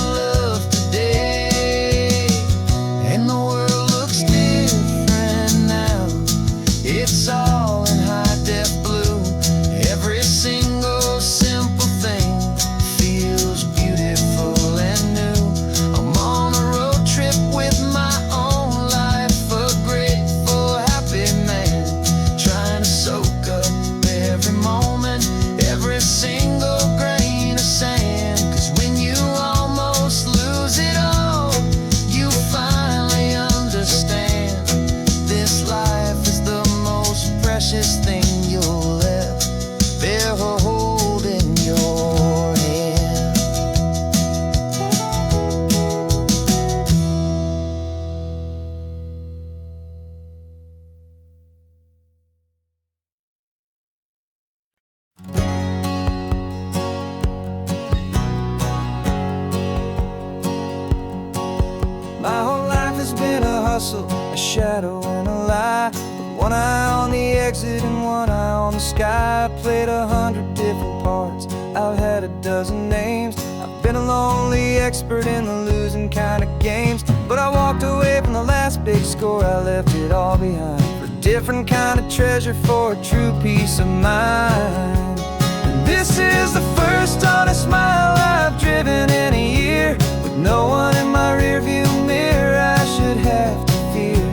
Speaker 1: hustle, a shadow and a lie. With one eye on the exit and one eye on the sky. I played 100 different parts, I've had a dozen names. I've been a lonely expert in the losing kind of games. But I walked away from the last big score, I left it all behind for a different kind of treasure, for a true peace of mind. And this is the first honest mile I've driven in a year, with no one in my rearview mirror I should have to fear.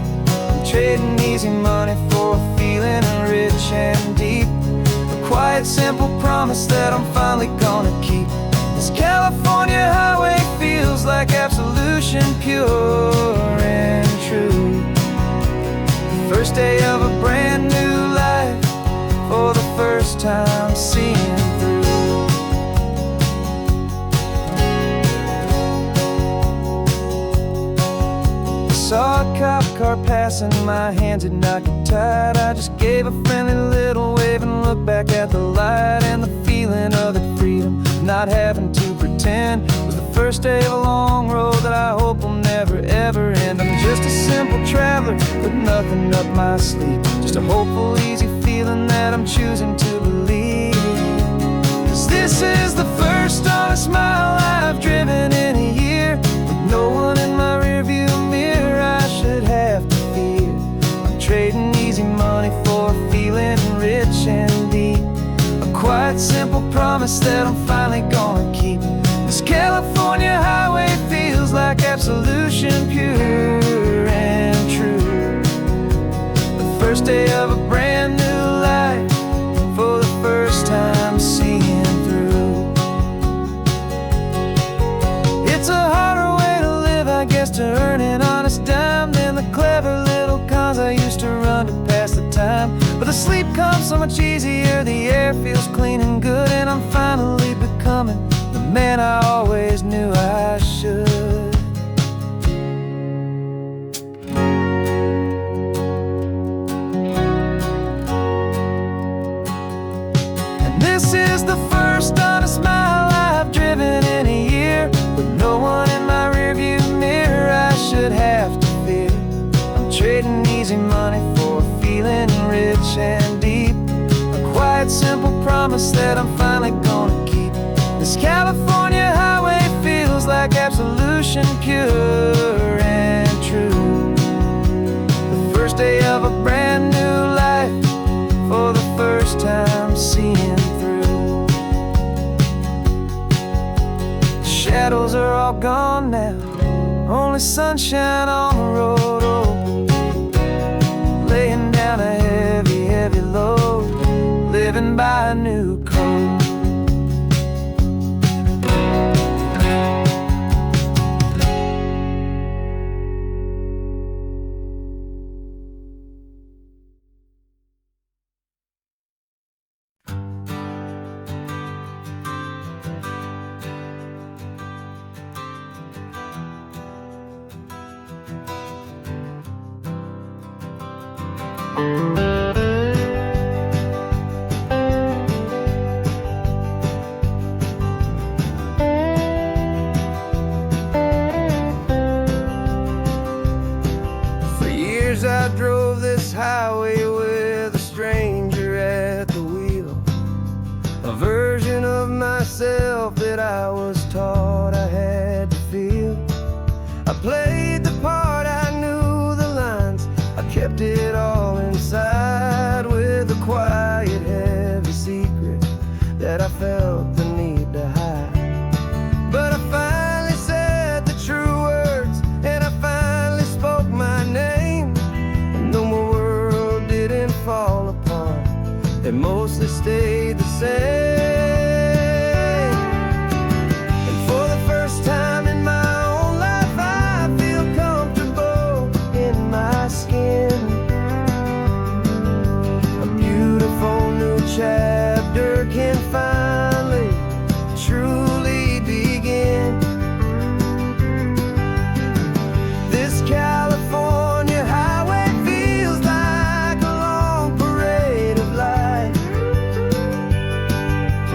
Speaker 1: I'm trading easy money for a feeling rich and deep, a quiet simple promise that I'm finally gonna keep. This California highway feels like absolution, pure and true. The first day of a brand new life, for the first time seeing through. Saw a cop car passing, my hands had not got tied. I just gave a friendly little wave and looked back at the light. And the feeling of the freedom, not having to pretend, was the first day of a long road that I hope will never ever end. I'm just a simple traveler with nothing up my sleeve, just a hopeful easy feeling that I'm choosing to believe. 'Cause this is the first honest mile I've driven in a year, with no one in my rearview mirror I should have to fear. I'm trading easy money for a feeling rich and deep, a quiet simple promise that I'm finally gonna keep. This California highway feels like absolution, pure and true. The first day of a brand new life, for the first time seeing through. It's a harder way to live, I guess, to earn an honest dime than the clever little cons I used to run to pass the time. But the sleep comes so much easier, the air feels clean and good, and I'm finally becoming the man I always knew I should. And this is the first honest mile I've driven in a year, with no one in my rearview mirror I should have to fear. I'm trading easy money for a feeling rich and deep, a quiet simple promise that I'm finally gonna keep. This California highway feels like absolution, pure and true. The first day of a brand new life, for the first time seeing through. The shadows are all gone now, only sunshine on the road. Oh, laying down a heavy, heavy load, living by a new code. For years I drove this highway with a stranger at the wheel, a version of myself that I was taught I had to feel. I played the part, I knew the lines, I kept it all inside, with a quiet, heavy secret that I felt the need to hide. But I finally said the true words, and I finally spoke my name. And though my world didn't fall apart, it mostly stayed the same. And for the first time in my own life, I feel comfortable in my skin. A beautiful new chapter can finally truly begin. This California highway feels like a long parade of light,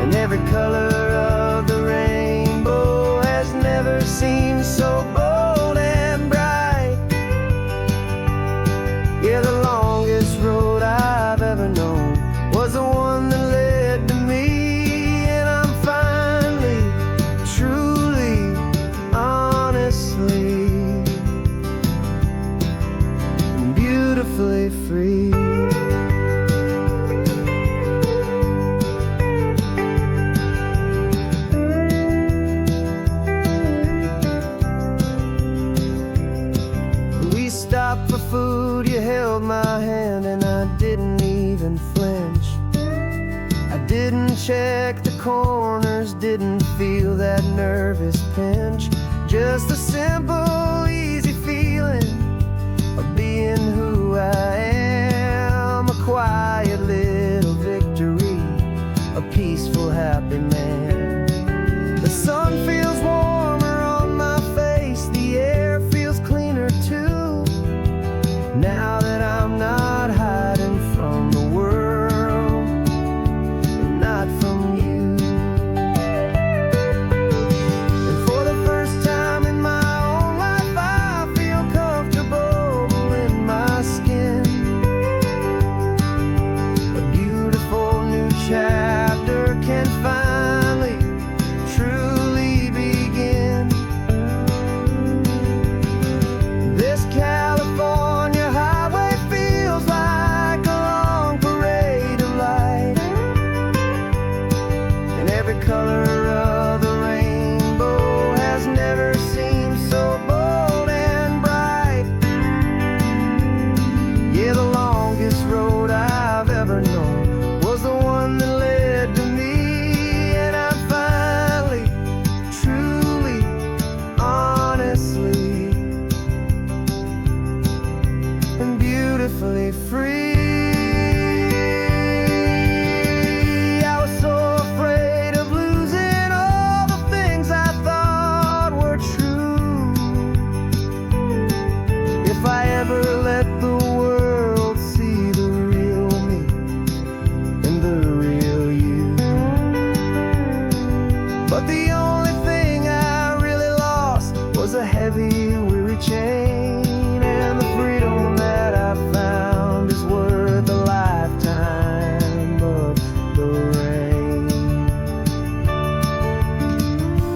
Speaker 1: and every color of the rainbow has never seemed so bold and bright. held my hand and I didn't even flinch. I didn't check the corners, didn't feel that nervous pinch. Just a simple, easy feeling of being who I am. A quiet little victory, a peaceful, happy man. The sun feels warmer on my face, the air feels cleaner too. Now that I'm not hiding from the world, and not from you. And for the first time in my own life, I feel comfortable in my skin. A beautiful new chapter can finally, truly begin. This California highway feels like a long parade of light, and every color of the rainbow has never seemed so bold and bright. Yeah, the longest road I've ever known was the one that led to me, and I'm finally, truly, honestly, and beautifully free. I was so afraid of losing all the things I thought were true. If I ever let the world see the real me and the real you. But the only thing I really lost was a heavy, weary chain, and the freedom that I found is worth a lifetime of the rain.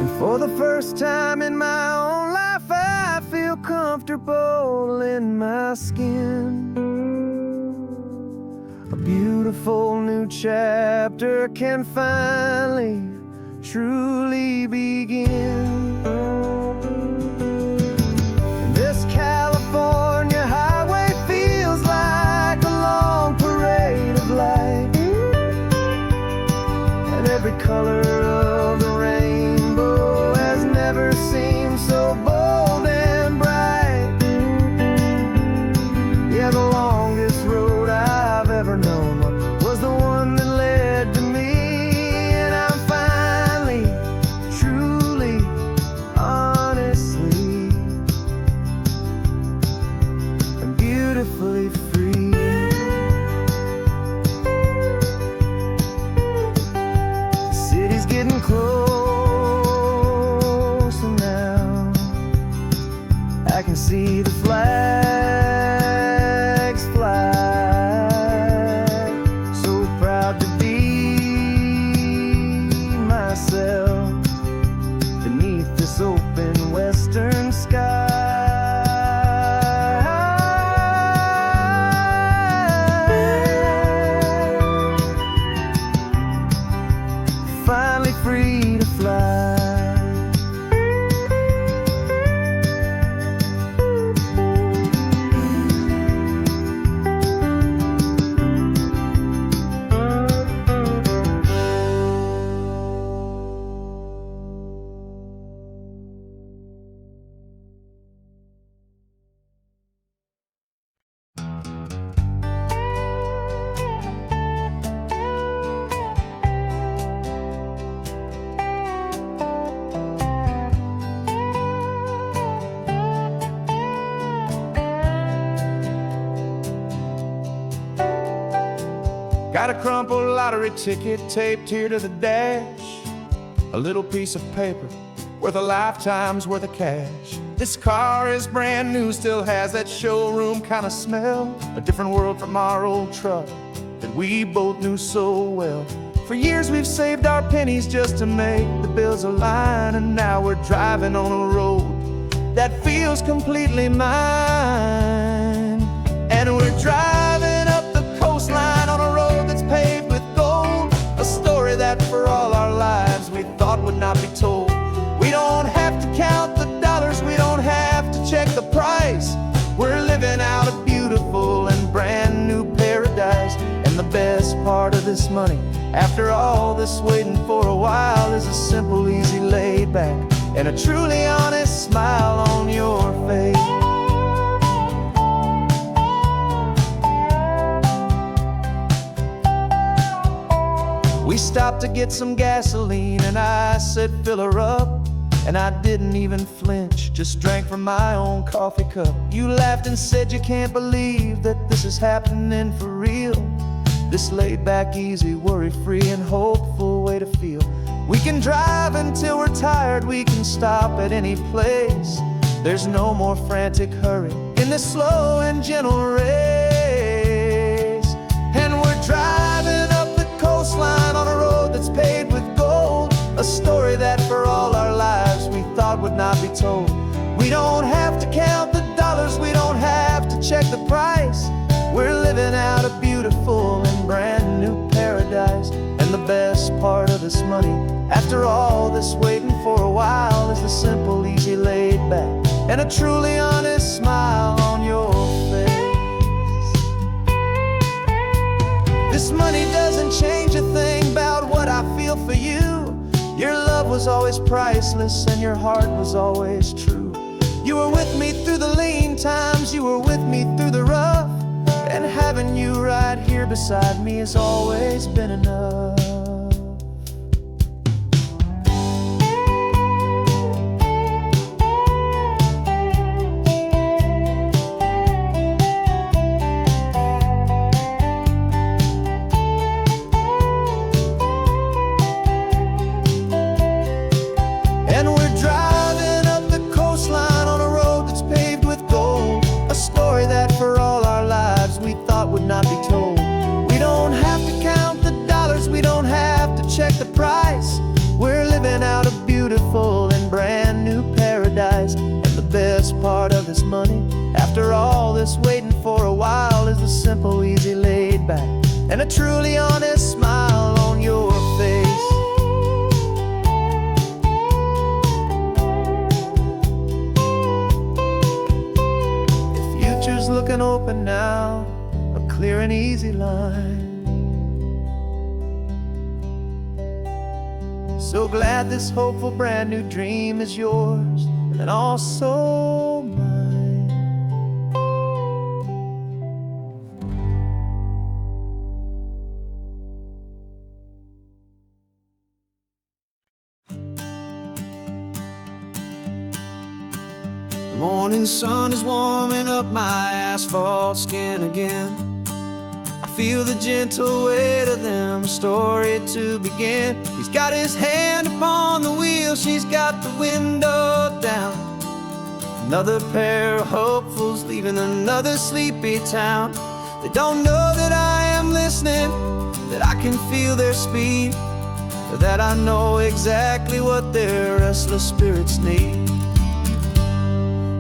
Speaker 1: And for the first time in my own life, I feel comfortable in my skin. A beautiful new chapter can finally, truly begin. This California highway feels like a long parade of light, and every color of the rainbow has never seemed so bold and bright. Yeah, the longest road I've ever known was the one that led to me, and I'm finally, truly, honestly, and beautifully free. The city's getting closer now. I can see the flags fly. So proud to be myself beneath this open western sky. Finally free to fly. Got a crumpled lottery ticket taped here to the dash, a little piece of paper worth a lifetime's worth of cash. This car is brand new, still has that showroom kind of smell, a different world from our old truck that we both knew so well. For years we've saved our pennies just to make the bills align, and now we're driving on a road that feels completely mine. And we're driving up the coastline on a road that's paved with gold, a story that for all our lives we thought would not be told. We don't have to count the dollars, we don't have to check the price. We're living out a beautiful and money. After all this waiting for a while is a simple, easy, laid back, and a truly honest smile on your face. We stopped to get some gasoline and I said, fill her up. And I didn't even flinch, just drank from my own coffee cup. You laughed and said you can't believe that this is happening for real. This laid back, easy, worry-free and hopeful way to feel. We can drive until we're tired, we can stop at any place. There's no more frantic hurry in this slow and gentle race. And we're driving up the coastline on a road that's paved with gold, a story that for all our lives we thought would not be told. We don't have to count the dollars, we don't have to check the price. We're living out a beautiful and brand new paradise. And the best part of this money, after all this waiting for a while, is the simple, easy, laid back, and a truly honest smile on your face. This money doesn't change a thing about what I feel for you. Your love was always priceless and your heart was always true. You were with me through the lean times, you were with me through the rough, and having you right here beside me has always been enough. And we're driving up the coastline on a road that's paved with gold, a story that for all our lives we thought would not be told. We don't have to count the dollars, we don't have to check the price. We're living out a beautiful and brand new paradise. And the best part of this money, after all this waiting for a while, is the simple, easy, laid back, and a truly honest smile on your face. Looking open now, a clear and easy line. So glad this hopeful brand new dream is yours and also mine. The morning sun is warming up my asphalt skin again. I feel the gentle weight of them, a story to begin. He's got his hand upon the wheel, she's got the window down. Another pair of hopefuls leaving another sleepy town. They don't know that I am listening, that I can feel their speed, or that I know exactly what their restless spirits need.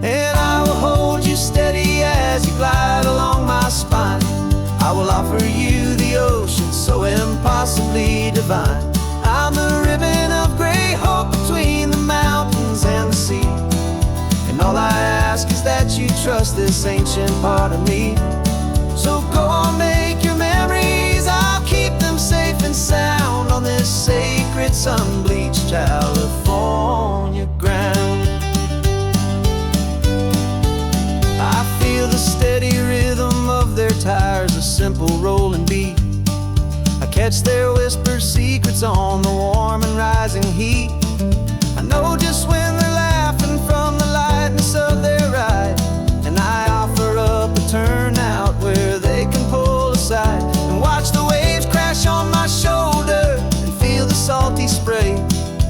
Speaker 1: And I will hold you steady as you glide along my spine. I will offer you the ocean so impossibly divine. I'm the ribbon of gray hope between the mountains and the sea. And all I ask is that you trust this ancient part of me. So go on, make your memories, I'll keep them safe and sound on this sacred sun-bleached California ground. The steady rhythm of their tires, a simple rolling beat. I catch their whispered secrets on the warm and rising heat. I know just when they're laughing from the lightness of their ride, and I offer up a turnout where they can pull aside and watch the waves crash on my shoulder and feel the salty spray,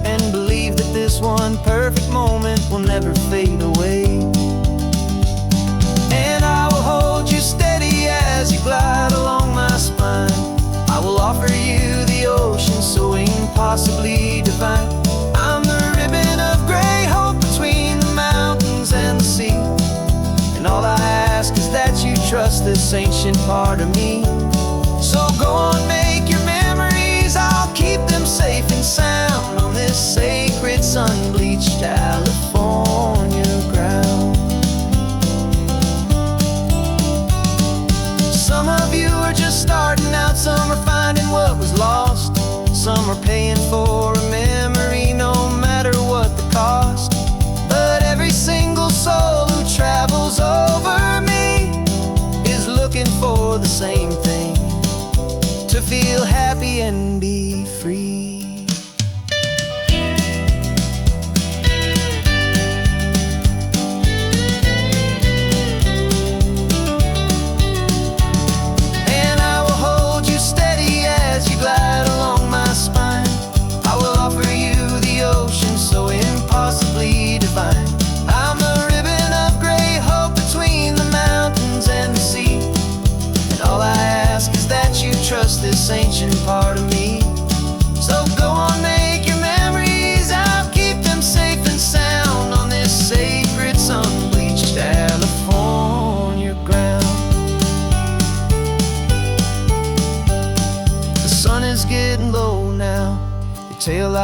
Speaker 1: and believe that this one perfect moment will never fade away. Hold you steady as you glide along my spine. I will offer you the ocean so impossibly divine. I'm the ribbon of gray hope between the mountains and the sea. And all I ask is that you trust this ancient part of me. So go on, make your memories, I'll keep them safe and sound on this sacred sun-bleached California ground. Some of you are just starting out, some are finding what was lost.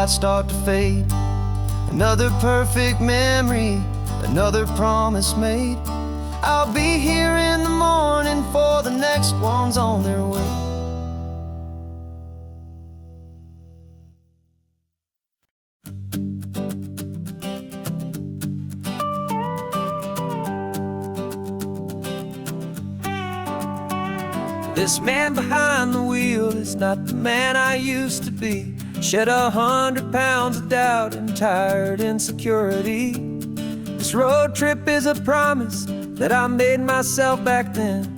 Speaker 1: lights start to fade. Another perfect memory, another promise made. I'll be here in the morning for the next ones on their way. This man behind the wheel is not the man I used to be. Shed 100 pounds of doubt and tired insecurity. This road trip is a promise that I made myself back then,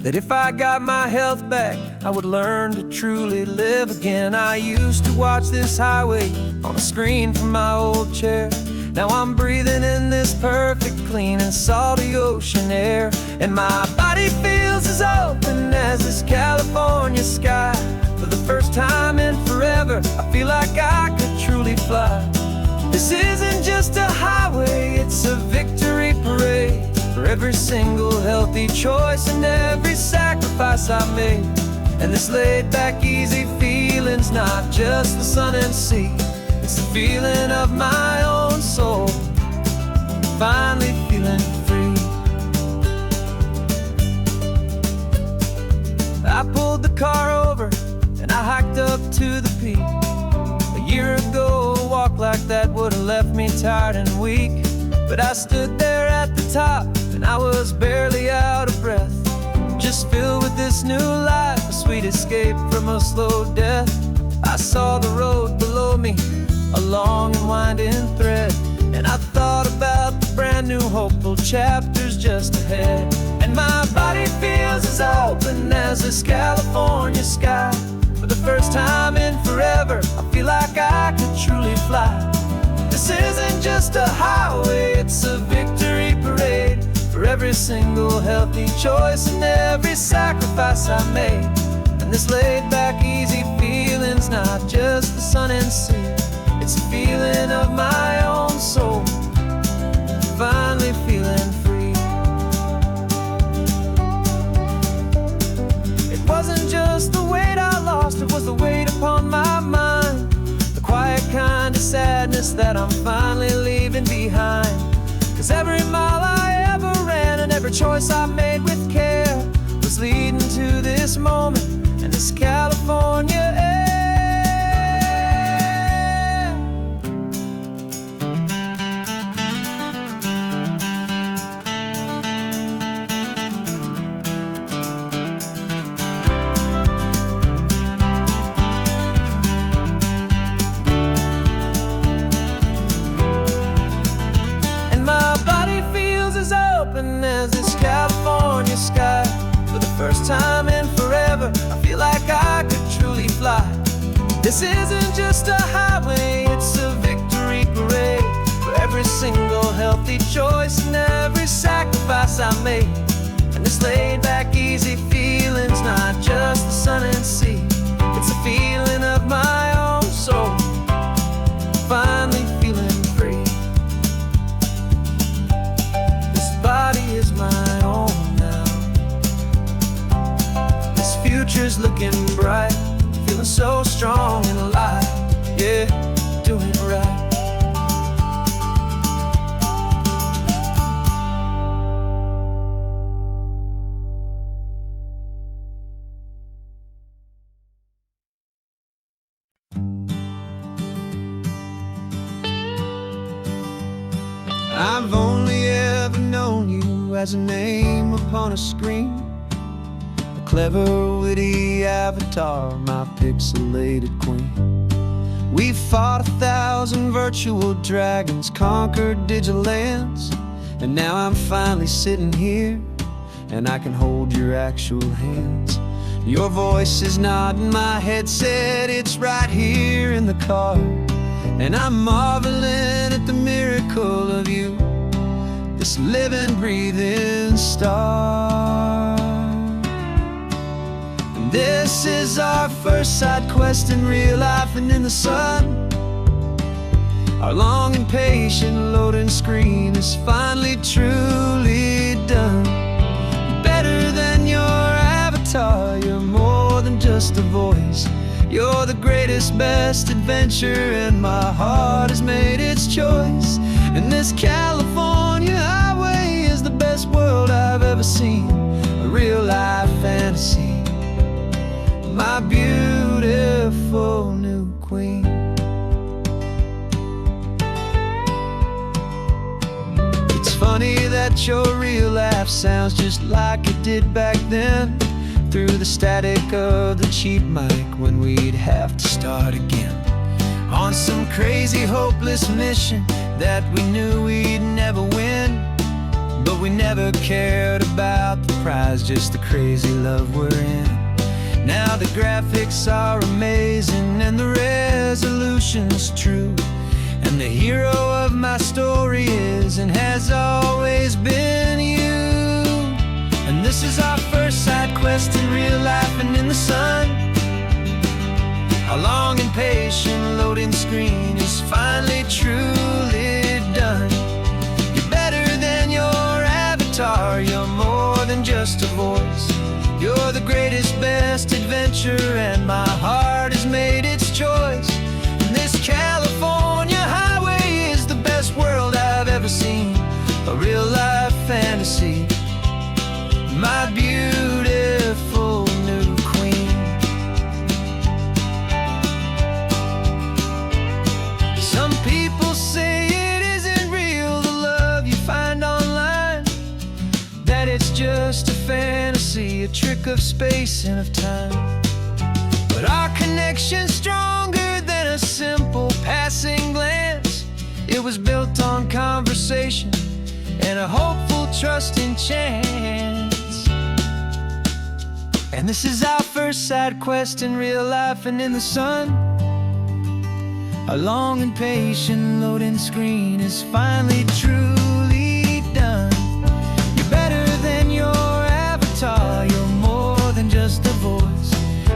Speaker 1: that if I got my health back, I would learn to truly live again. I used to watch this highway on a screen from my old chair. Now I'm breathing in this perfect, clean and salty ocean air. And my body feels as open as this California sky. For the first time in forever, I feel like I could truly fly. This isn't just a highway, it's a victory parade. For every single healthy choice and every sacrifice I made. And this laid back, easy feeling's not just the sun and sea. It's the feeling of my own soul, finally feeling free. I pulled the car over and I hiked up to the peak. A year ago, a walk like that would have left me tired and weak. But I stood there at the top and I was barely out of breath, just filled with this new life, a sweet escape from a slow death. I saw the road below me, a long and winding thread, and I thought about the brand new hopeful chapters just ahead. And my body feels as open as this California sky. For the first time in forever, I feel like I could truly fly. This isn't just a highway, it's a victory parade. For every single healthy choice and every sacrifice I made. And this laid back, easy feeling's not just the sun and sea. It's a feeling of my own soul, finally feeling free. It wasn't just the weight I lost, it was the weight upon my mind. The quiet kind of sadness that I'm finally leaving behind. 'Cause every mile I ever ran and every choice I made with care was leading to this moment and this California air. As this California sky. For the first time in forever, I feel like I could truly fly. This isn't just a highway, it's a victory parade. For every single healthy choice and every sacrifice I made. And this laid back, easy feeling's not just the sun and sea. It's a feeling of my own soul, finally feeling free. Body is my own now. This future's looking bright, feeling so strong and alive. Yeah, doing right. I've only ever known you as a name upon a screen, a clever, witty avatar, my pixelated queen. We fought 1,000 virtual dragons, conquered digital lands, and now I'm finally sitting here, and I can hold your actual hands. Your voice is not in my headset, it's right here in the car. And I'm marveling at the miracle of you, this living, breathing star. And this is our first side quest in real life and in the sun. Our long and patient loading screen is finally truly done. Better than your avatar, you're more than just a voice. You're the greatest, best adventure, and my heart has made its choice. And this California highway is the best world I've ever seen. A real life fantasy, my beautiful new queen. It's funny that your real life sounds just like it did back then, through the static of the cheap mic when we'd have to start again, on some crazy hopeless mission that we knew we'd never win. But we never cared about the prize, just the crazy love we're in. Now the graphics are amazing and the resolution's true, and the hero of my story is and has always been you. And this is our first side quest in real life and in the sun. Our long and patient loading screen is finally truly done. You're better than your avatar, you're more than just a voice. You're the greatest, best adventure, and my heart has made its choice. And this California highway is the best world I've ever seen. A real life fantasy, my beautiful new queen. Some people say it isn't real, the love you find online, that it's just a fantasy, a trick of space and of time. But our connection's stronger than a simple passing glance. It was built on conversation and a hopeful, trusting chance. And this is our first side quest in real life and in the sun. Our long and patient loading screen is finally truly done. You're better than your avatar, you're more than just a voice.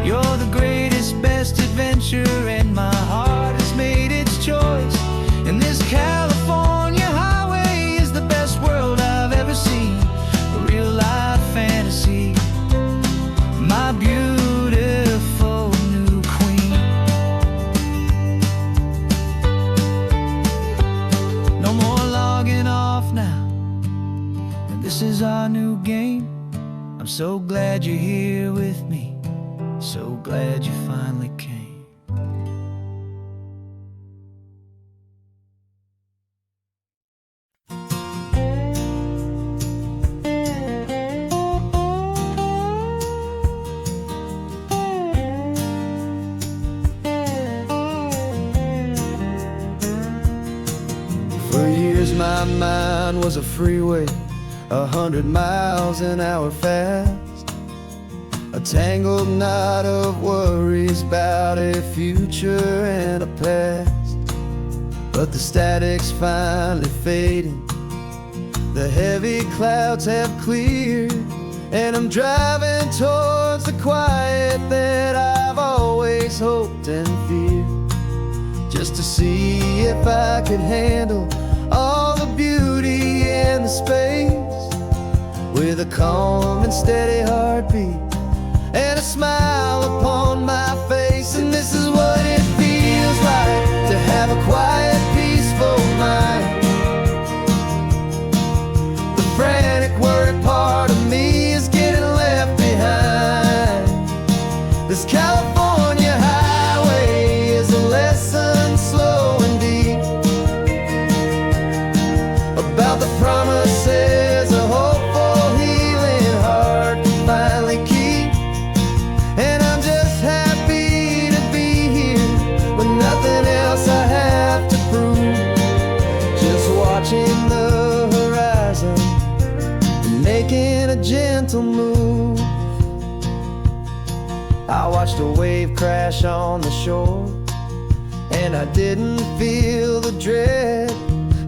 Speaker 1: You're the greatest, best adventure, and my heart has made its choice. And this California highway is the best world I've ever seen. A real life fantasy, my beautiful new queen. No more logging off now, and this is our new game. I'm so glad you're here with me, so glad you finally came. For years my mind was a freeway, 100 miles an hour fast, a tangled knot of worries about a future and a past. But the static's finally fading, the heavy clouds have cleared, and I'm driving towards the quiet that I've always hoped and feared, just to see if I could handle all the beauty and the space, with a calm and steady heartbeat and a smile upon my face. And this is what it feels like to have a quiet, peaceful mind. The frantic, worried part of me is getting left behind. This California highway is a lesson slow and deep about the promises a hopeful, healing heart can finally keep. And I'm just happy to be here with nothing else I have to prove, just watching the horizon and making a gentle move. I watched a wave crash on the shore, and I didn't feel the dread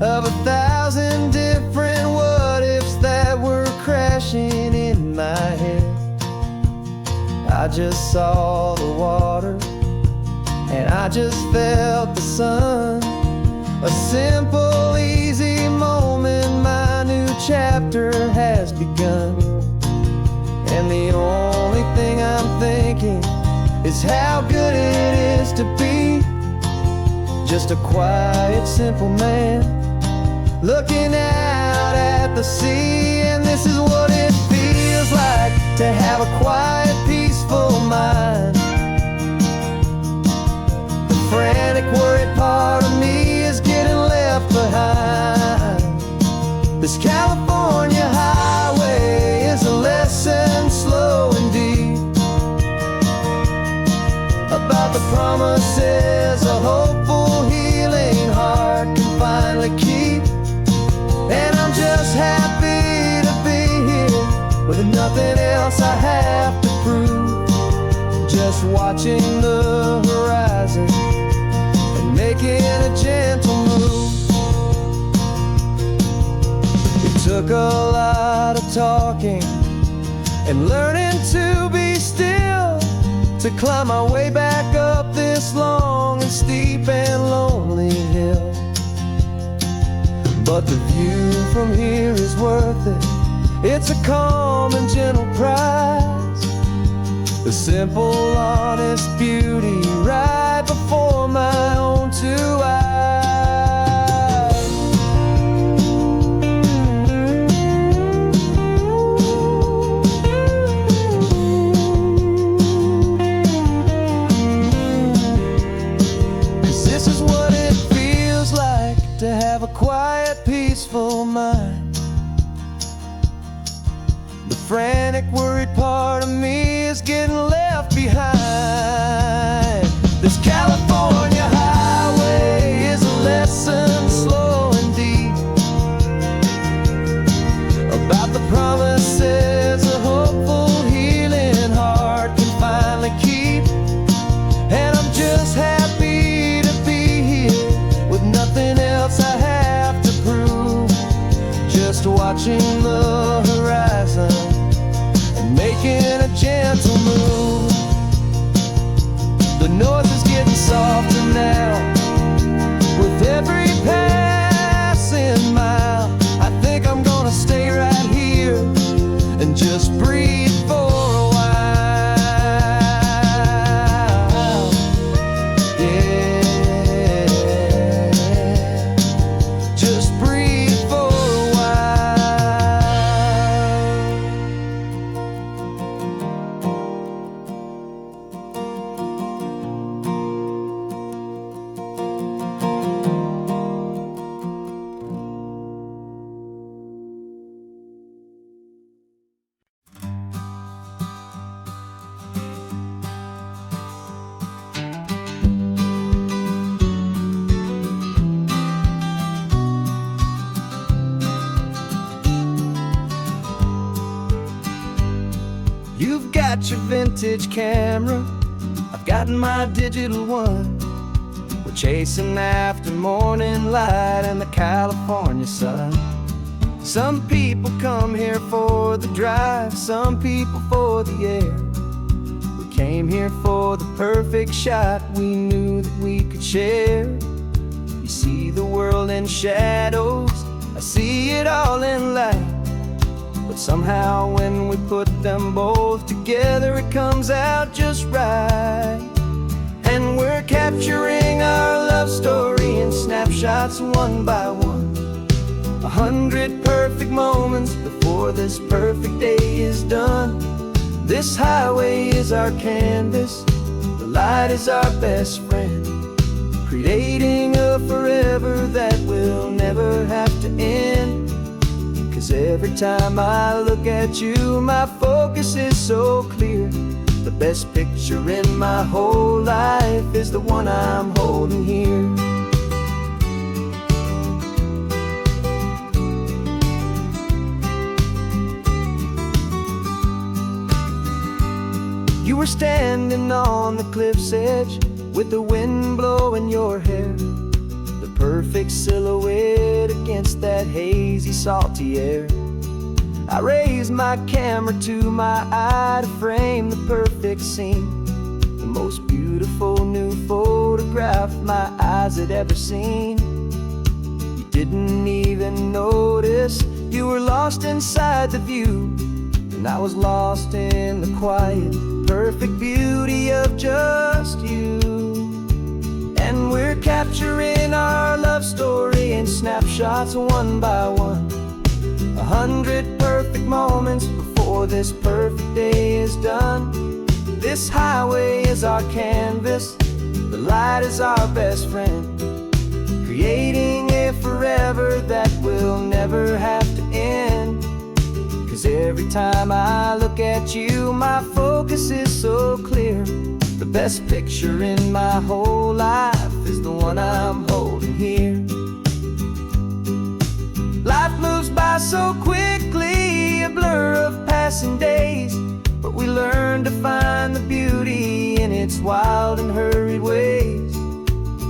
Speaker 1: of 1,000 different what-ifs that were crashing in my head. I just saw the water, and I just felt the sun. A simple, easy moment, my new chapter has begun. And the only thing I'm thinking is how good it is to be just a quiet, simple man looking out at the sea. And this is what it feels like to have a quiet, peaceful mind. The frantic, worried part of me is getting left behind. This California highway is a lesson slow and deep about the promises a hopeful, healing heart can finally keep. And I'm just happy to be here with nothing else I have to prove, just watching the horizon and making a gentle move. It took a lot of talking and learning to be still to climb my way back up this long and steep and lonely hill. But the view from here is worth it. It's a calm and gentle prize, the simple, honest beauty right before my own two eyes. 'Cause this is what it feels like to have a quiet, peaceful mind. The frantic, worried part of me is getting left behind. This California highway is a lesson slow and deep about the promises a hopeful, healing heart can finally keep. And I'm just happy to be here with nothing else I have to prove, just watching the horizon and making a gentle move. The noise is getting softer now with every passing mile. I think I'm gonna stay right here and just breathe for a while. Yeah, just breathe for a while. You've got your vintage camera, I've got my digital one. We're chasing after morning light and the California sun. Some people come here for the drive, some people for the air. We came here for the perfect shot we knew that we could share. You see the world in shadows, I see it all in light. But somehow when we put them both together, it comes out just right. And we're capturing our love story in snapshots one by one. 100 perfect moments before this perfect day is done. This highway is our canvas, the light is our best friend, creating a forever that will never have to end. 'Cause every time I look at you, my focus is so clear. The best picture in my whole life is the one I'm holding here. You were standing on the cliff's edge with the wind blowing your hair, the perfect silhouette against that hazy, salty air. I raised my camera to my eye to frame the perfect scene, the most beautiful new photograph my eyes had ever seen. You didn't even notice you were lost inside the view, and I was lost in the quiet, perfect beauty of just you. And we're capturing our love story in snapshots one by one. 100 perfect moments before this perfect day is done. This highway is our canvas, the light is our best friend, creating a forever that will never have to end. 'Cause every time I look at you, my focus is so clear. The best picture in my whole life is the one I'm holding here. Life moves by so quickly, a blur of passing days, but we learn to find the beauty in its wild and hurried ways.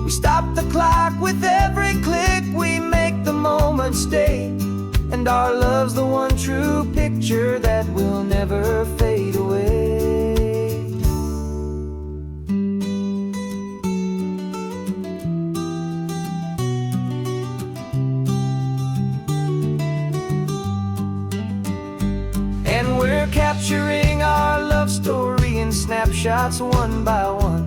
Speaker 1: We stop the clock with every click, we make the moment stay, and our love's the one true picture that will never fade away. And we're capturing our love story in snapshots one by one.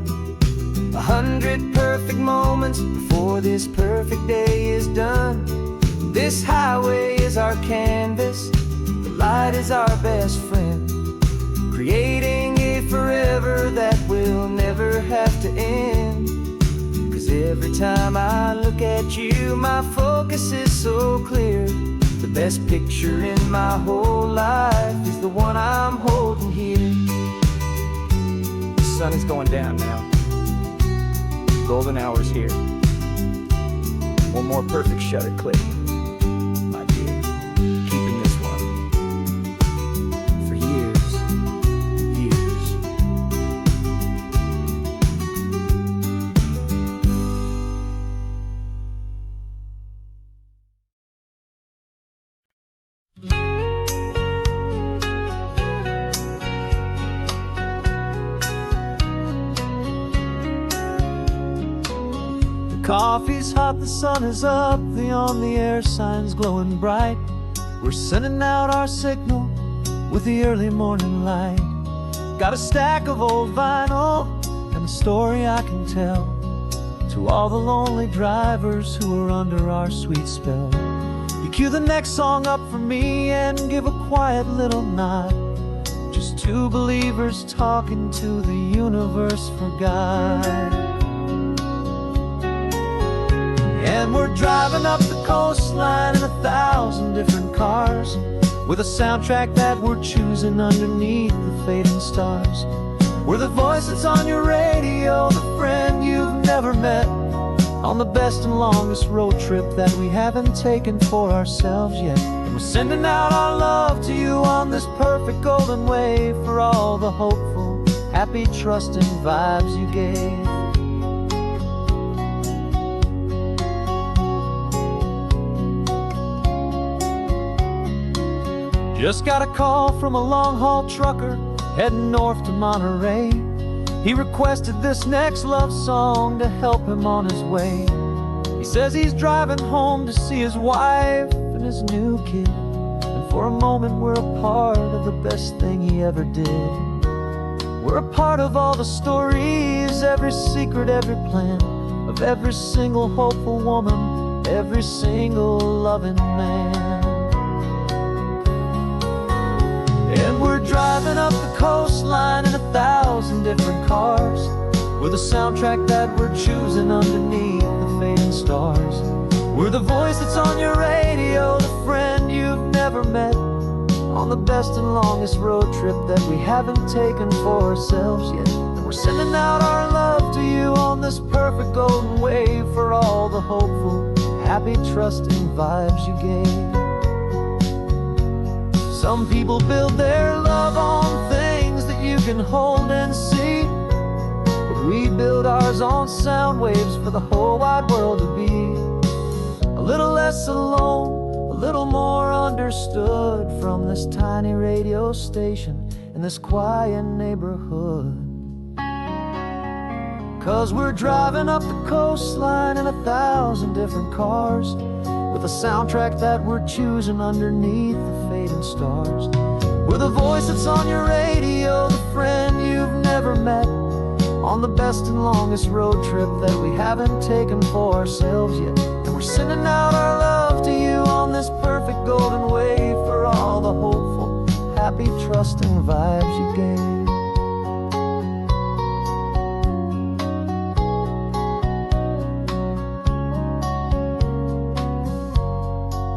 Speaker 1: 100 perfect moments before this perfect day is done. This highway is our canvas, the light is our best friend, creating a forever that will never have to end. 'Cause every time I look at you, my focus is so clear. The best picture in my whole life is the one I'm holding here. The sun is going down now. Golden hour's here. One more perfect shutter click, my dear. Keeping this one for years, years. Coffee's hot, the sun is up, the on-the-air sign's glowing bright. We're sending out our signal with the early morning light. Got a stack of old vinyl and a story I can tell to all the lonely drivers who are under our sweet spell. You cue the next song up for me and give a quiet little nod. Just two believers talking to the universe for God. And we're driving up the coastline in 1,000 different cars, with a soundtrack that we're choosing underneath the fading stars. We're the voice that's on your radio, the friend you've never met, on the best and longest road trip that we haven't taken for ourselves yet. And we're sending out our love to you on this perfect golden wave, for all the hopeful, happy, trusting vibes you gave. Just got a call from a long-haul trucker heading north to Monterey. He requested this next love song to help him on his way. He says he's driving home to see his wife and his new kid, and for a moment we're a part of the best thing he ever did. We're a part of all the stories, every secret, every plan, of every single hopeful woman, every single loving man. And we're driving up the coastline in 1,000 different cars, with a soundtrack that we're choosing underneath the fading stars. We're the voice that's on your radio, the friend you've never met, on the best and longest road trip that we haven't taken for ourselves yet. And we're sending out our love to you on this perfect golden wave, for all the hopeful, happy, trusting vibes you gave. Some people build their love on things that you can hold and see, but we build ours on sound waves for the whole wide world to be a little less alone, a little more understood, from this tiny radio station in this quiet neighborhood. 'Cause we're driving up the coastline in 1,000 different cars, with a soundtrack that we're choosing underneath the fading stars. We're the voice that's on your radio, the friend you've ever met, on the best and longest road trip that we haven't taken for ourselves yet. And we're sending out our love to you on this perfect golden way, for all the hopeful, happy, trusting vibes you gave.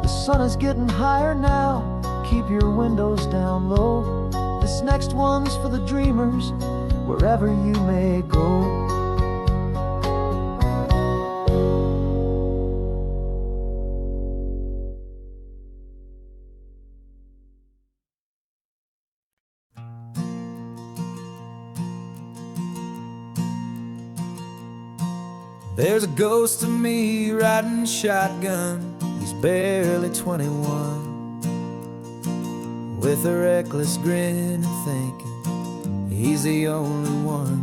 Speaker 1: The sun is getting higher now, keep your windows down low. This next one's for the dreamers, wherever you may go. There's a ghost of me riding shotgun. He's barely 21, with a reckless grin and thinking he's the only one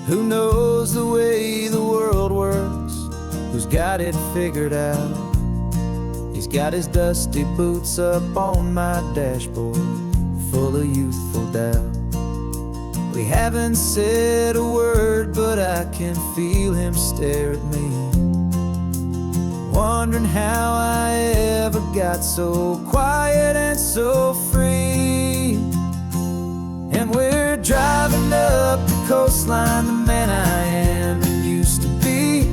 Speaker 1: who knows the way the world works, who's got it figured out. He's got his dusty boots up on my dashboard, full of youthful doubt. We haven't said a word, but I can feel him stare at me, wondering how I ever got so quiet and so free. And we're driving up the coastline, the man I am and used to be.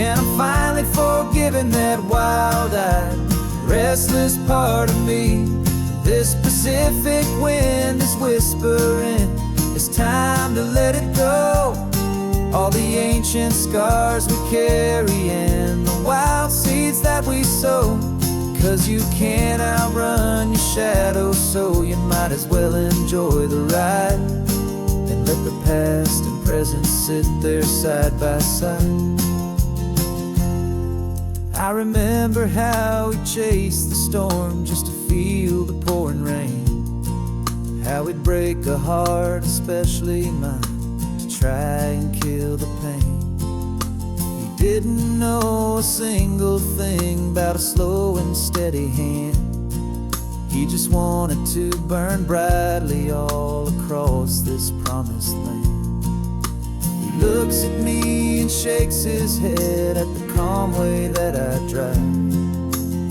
Speaker 1: And I'm finally forgiving that wild-eyed, restless part of me. This Pacific wind is whispering, it's time to let it go. All the ancient scars we carry and the wild seeds that we sow. 'Cause you can't outrun your shadow, so you might as well enjoy the ride and let the past and present sit there side by side. I remember how we chased the storm just to feel the pouring rain, how we'd break a heart, especially mine, to try and kill the pain. He didn't know a single thing about a slow and steady hand. He just wanted to burn brightly all across this promised land. He looks at me and shakes his head at the calm way that I drive,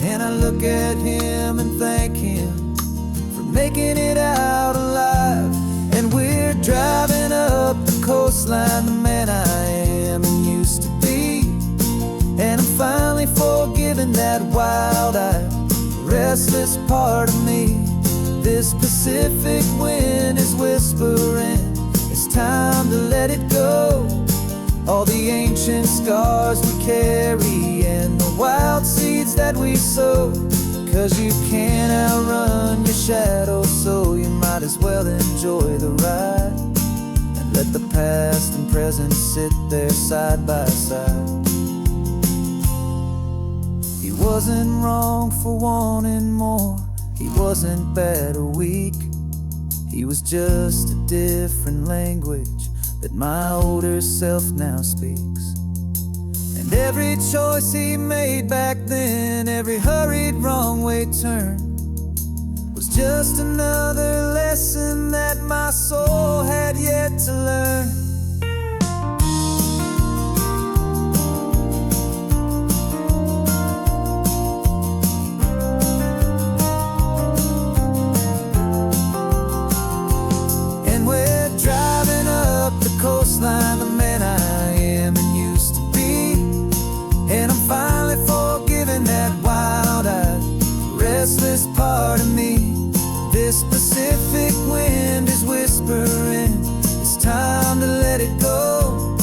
Speaker 1: and I look at him and thank him for making it out alive. And we're driving up the coastline, the man I am and used to be. And I'm finally forgiving that wild-eyed, restless part of me. This Pacific wind is whispering, it's time to let it go. All the ancient scars we carry and the wild seeds that we sow. 'Cause you can't outrun your shadow, so you might as well enjoy the ride and let the past and present sit there side by side. He wasn't wrong for wanting more, he wasn't bad or weak. He was just a different language that my older self now speaks. And every choice he made back then, every hurried wrong way turn, was just another lesson that my soul had yet to learn. And we're driving up the coastline, the man I am and used to be. And I'm finally forgiving that wild-eyed, restless part of me. This Pacific wind is whispering, it's time to let it go.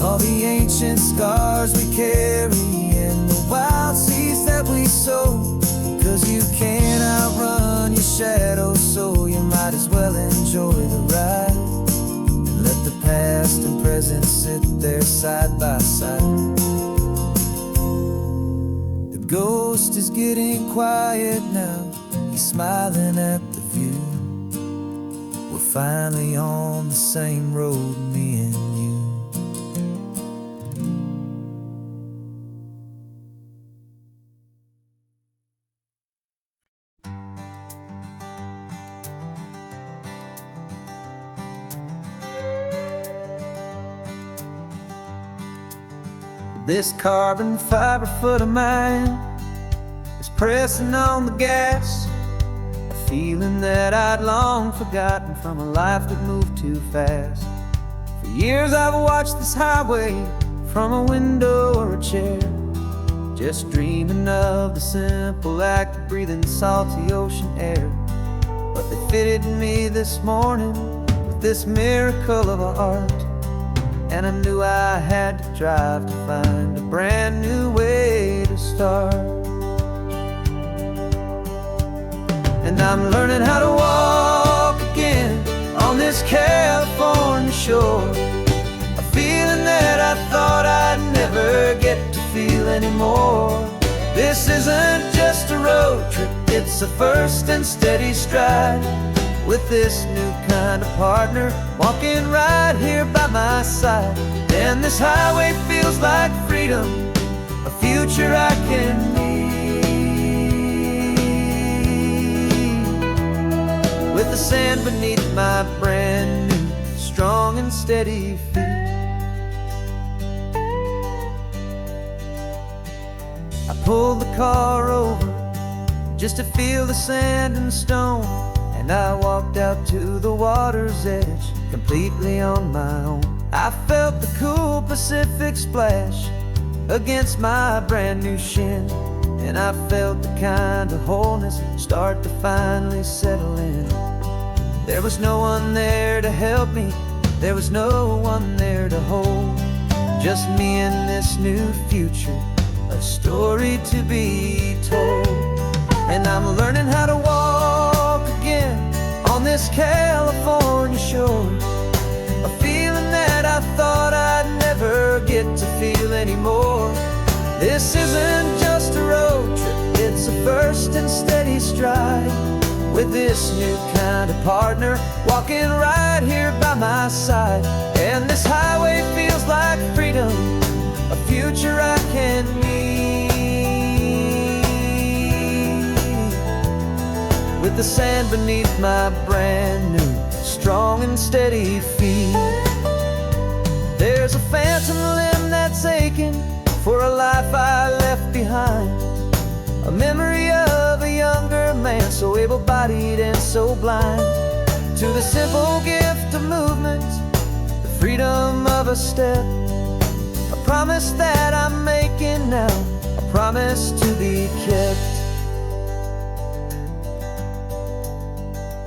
Speaker 1: All the ancient scars we carry and the wild seeds that we sow. 'Cause you can't outrun your shadow, so you might as well enjoy the ride and let the past and present sit there side by side. The ghost is getting quiet now, he's smiling at the view. We're finally on the same road, me and you. This carbon fiber foot of mine is pressing on the gas, a feeling that I'd long forgotten from a life that moved too fast. For years I've watched this highway from a window or a chair, just dreaming of the simple act of breathing salty ocean air. But they fitted me this morning with this miracle of art, and I knew I had to drive to find a brand new way to start. And I'm learning how to walk again on this California shore, a feeling that I thought I'd never get to feel anymore. This isn't just a road trip, it's a first and steady stride, with this new kind of partner walking right here by my side. And this highway feels like freedom, a future I can need, with the sand beneath my brand new strong and steady feet. I pulled the car over just to feel the sand and stone, and I walked out to the water's edge completely on my own. I felt the cool Pacific splash against my brand new shin, and I felt the kind of wholeness start to finally settle in. There was no one there to help me, there was no one there to hold, just me and this new future, a story to be told. And I'm learning how to walk again on this California shore, a feeling that I thought I'd never get to feel anymore. This isn't just a road trip, it's a first and steady stride, with this new kind of partner walking right here by my side. And this highway feels like freedom, a future I can need, with the sand beneath my brand new strong and steady feet. There's a phantom limb that's aching for a life I left behind, a memory of a younger man so able-bodied and so blind, to the simple gift of movement, the freedom of a step, a promise that I'm making now, a promise to be kept.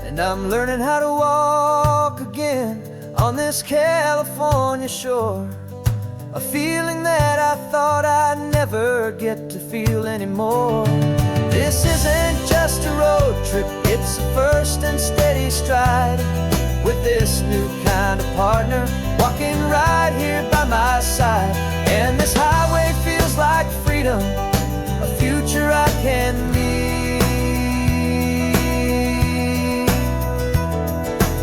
Speaker 1: And I'm learning how to walk again on this California shore, a feeling that I thought I'd never get to feel anymore. This isn't just a road trip, it's a first and steady stride, with this new kind of partner walking right here by my side. And this highway feels like freedom, a future I can need,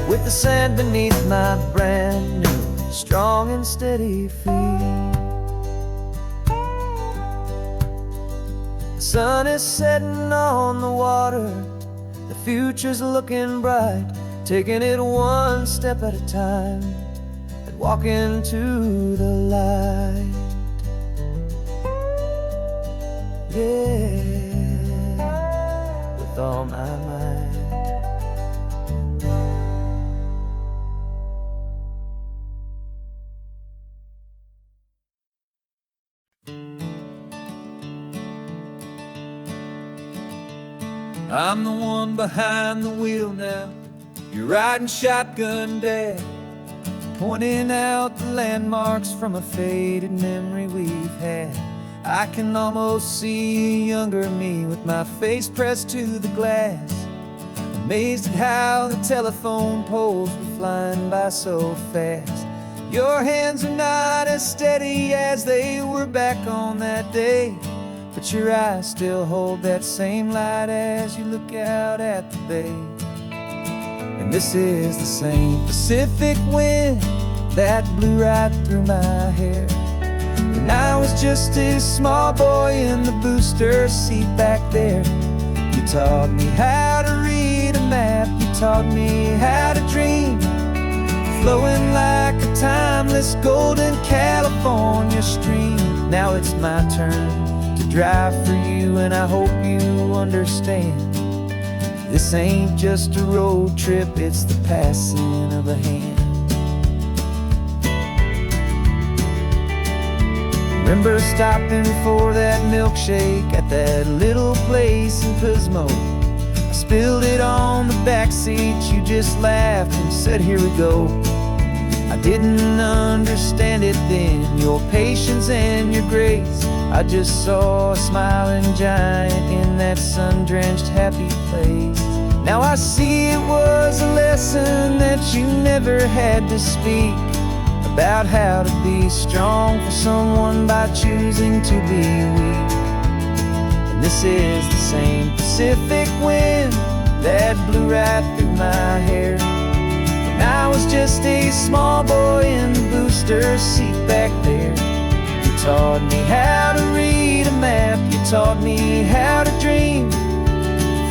Speaker 1: with the sand beneath my brand new strong and steady feet. The sun is setting on the water, the future's looking bright, taking it one step at a time and walking to the light. Yeah, with all my might. I'm the one behind the wheel now, you're riding shotgun, Dad, pointing out the landmarks from a faded memory we've had. I can almost see a younger me with my face pressed to the glass, amazed at how the telephone poles were flying by so fast. Your hands are not as steady as they were back on that day, but your eyes still hold that same light as you look out at the bay. And this is the same Pacific wind that blew right through my hair when I was just a small boy in the booster seat back there. You taught me how to read a map, you taught me how to dream, flowing like a timeless golden California stream. Now it's my turn to drive for you, and I hope you understand. This ain't just a road trip, it's the passing of a hand. Remember stopping for that milkshake at that little place in Pismo? I spilled it on the back seat, you just laughed and said, here we go. I didn't understand it then, your patience and your grace. I just saw a smiling giant in that sun-drenched happy place. Now I see it was a lesson that you never had to speak, about how to be strong for someone by choosing to be weak. And this is the same Pacific wind that blew right through my hair when I was just a small boy in the booster seat back there. You taught me how to read a map, you taught me how to dream,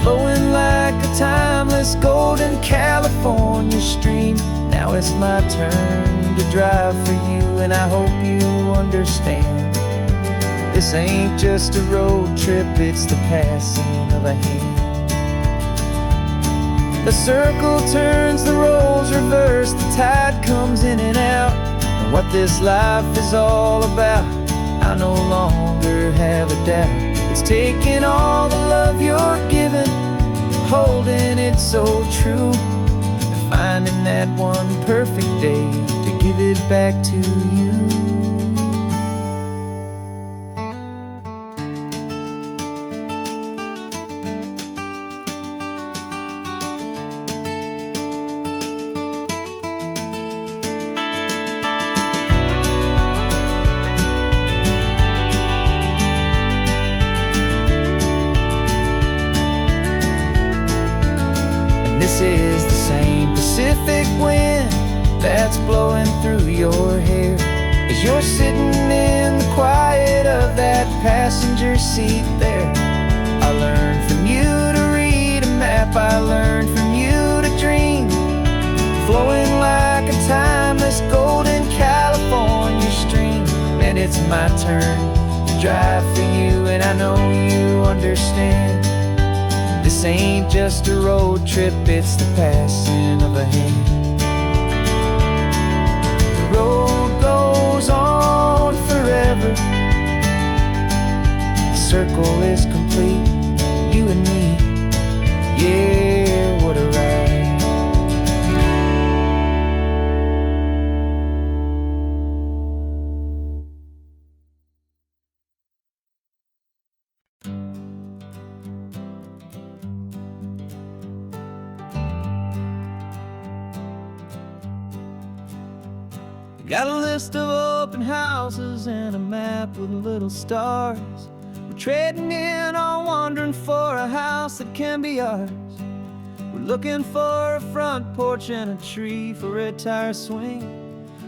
Speaker 1: flowing like a timeless golden California stream. Now it's my turn to drive for you, and I hope you understand. This ain't just a road trip, it's the passing of a hand. The circle turns, the roles reverse, the tide comes in and out. And what this life is all about, I no longer have a doubt. It's taking all the love you're giving, holding it so true, and finding that one perfect day to give it back to you. This is the same Pacific wind that's blowing through your hair as you're sitting in the quiet of that passenger seat there. I learned from you to read a map, I learned from you to dream, flowing like a timeless golden California stream. And it's my turn to drive for you, and I know you understand. This ain't just a road trip, it's the passing of a hand. The road goes on forever, the circle is complete, you and me, yeah, what a ride. Got a list of open houses and a map with little stars. We're trading in or wandering for a house that can be ours. We're looking for a front porch and a tree for a tire swing,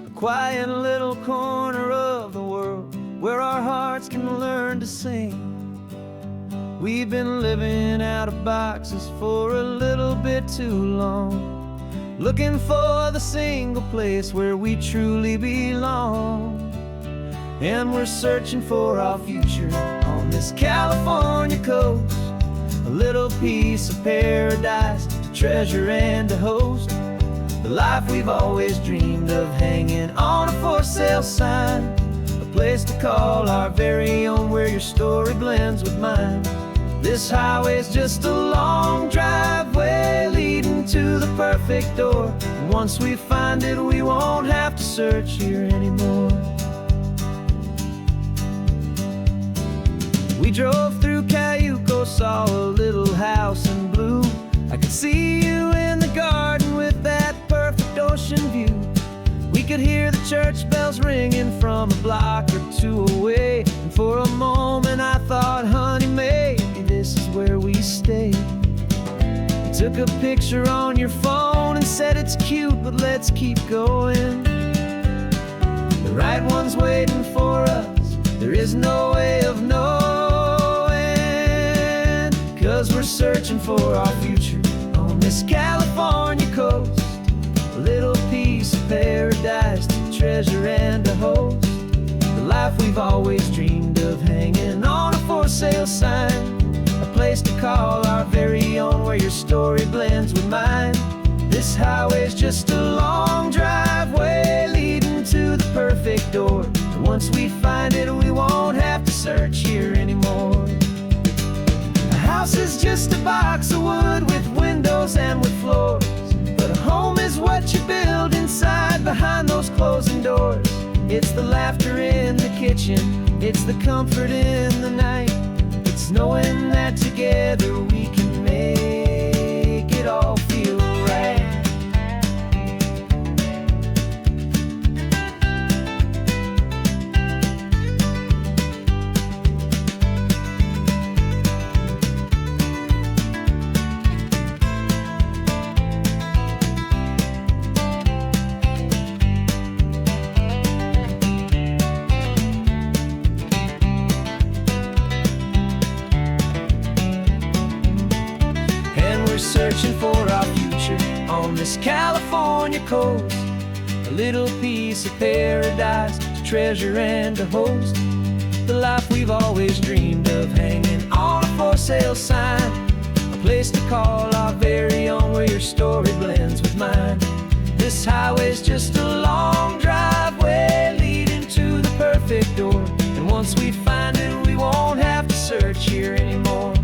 Speaker 1: a quiet little corner of the world where our hearts can learn to sing. We've been living out of boxes for a little bit too long, looking for the single place where we truly belong. And we're searching for our future on this California coast, a little piece of paradise to treasure and to host, the life we've always dreamed of hanging on a for sale sign, a place to call our very own where your story blends with mine. This highway's just a long driveway leading to the perfect door, and once we find it we won't have to search here anymore. We drove through Cayuco, saw a little house in blue. I could see you in the garden with that perfect ocean view. We could hear the church bells ringing from a block or two away, and for a moment I thought, honey, maybe this is where we stay. You took a picture on your phone and said it's cute, but let's keep going. The right one's waiting for us, there is no way of knowing, 'cause we're searching for our future on this California coast, a little piece of paradise to treasure and to host, the life life we've always dreamed of, hanging on a for sale sign. A place to call our very own, where your story blends with mine. This highway's just a long driveway leading to the perfect door. And once we find it, we won't have to search here anymore. A house is just a box of wood with windows and with floors, but a home is what you build inside behind those closing doors. It's the laughter in the kitchen, it's the comfort in the night. It's knowing that together we can make it all feel right. Searching for our future on this California coast, a little piece of paradise to treasure and to host. The life we've always dreamed of, hanging on a for sale sign. A place to call our very own, where your story blends with mine. This highway's just a long driveway leading to the perfect door. And once we find it, we won't have to search here anymore.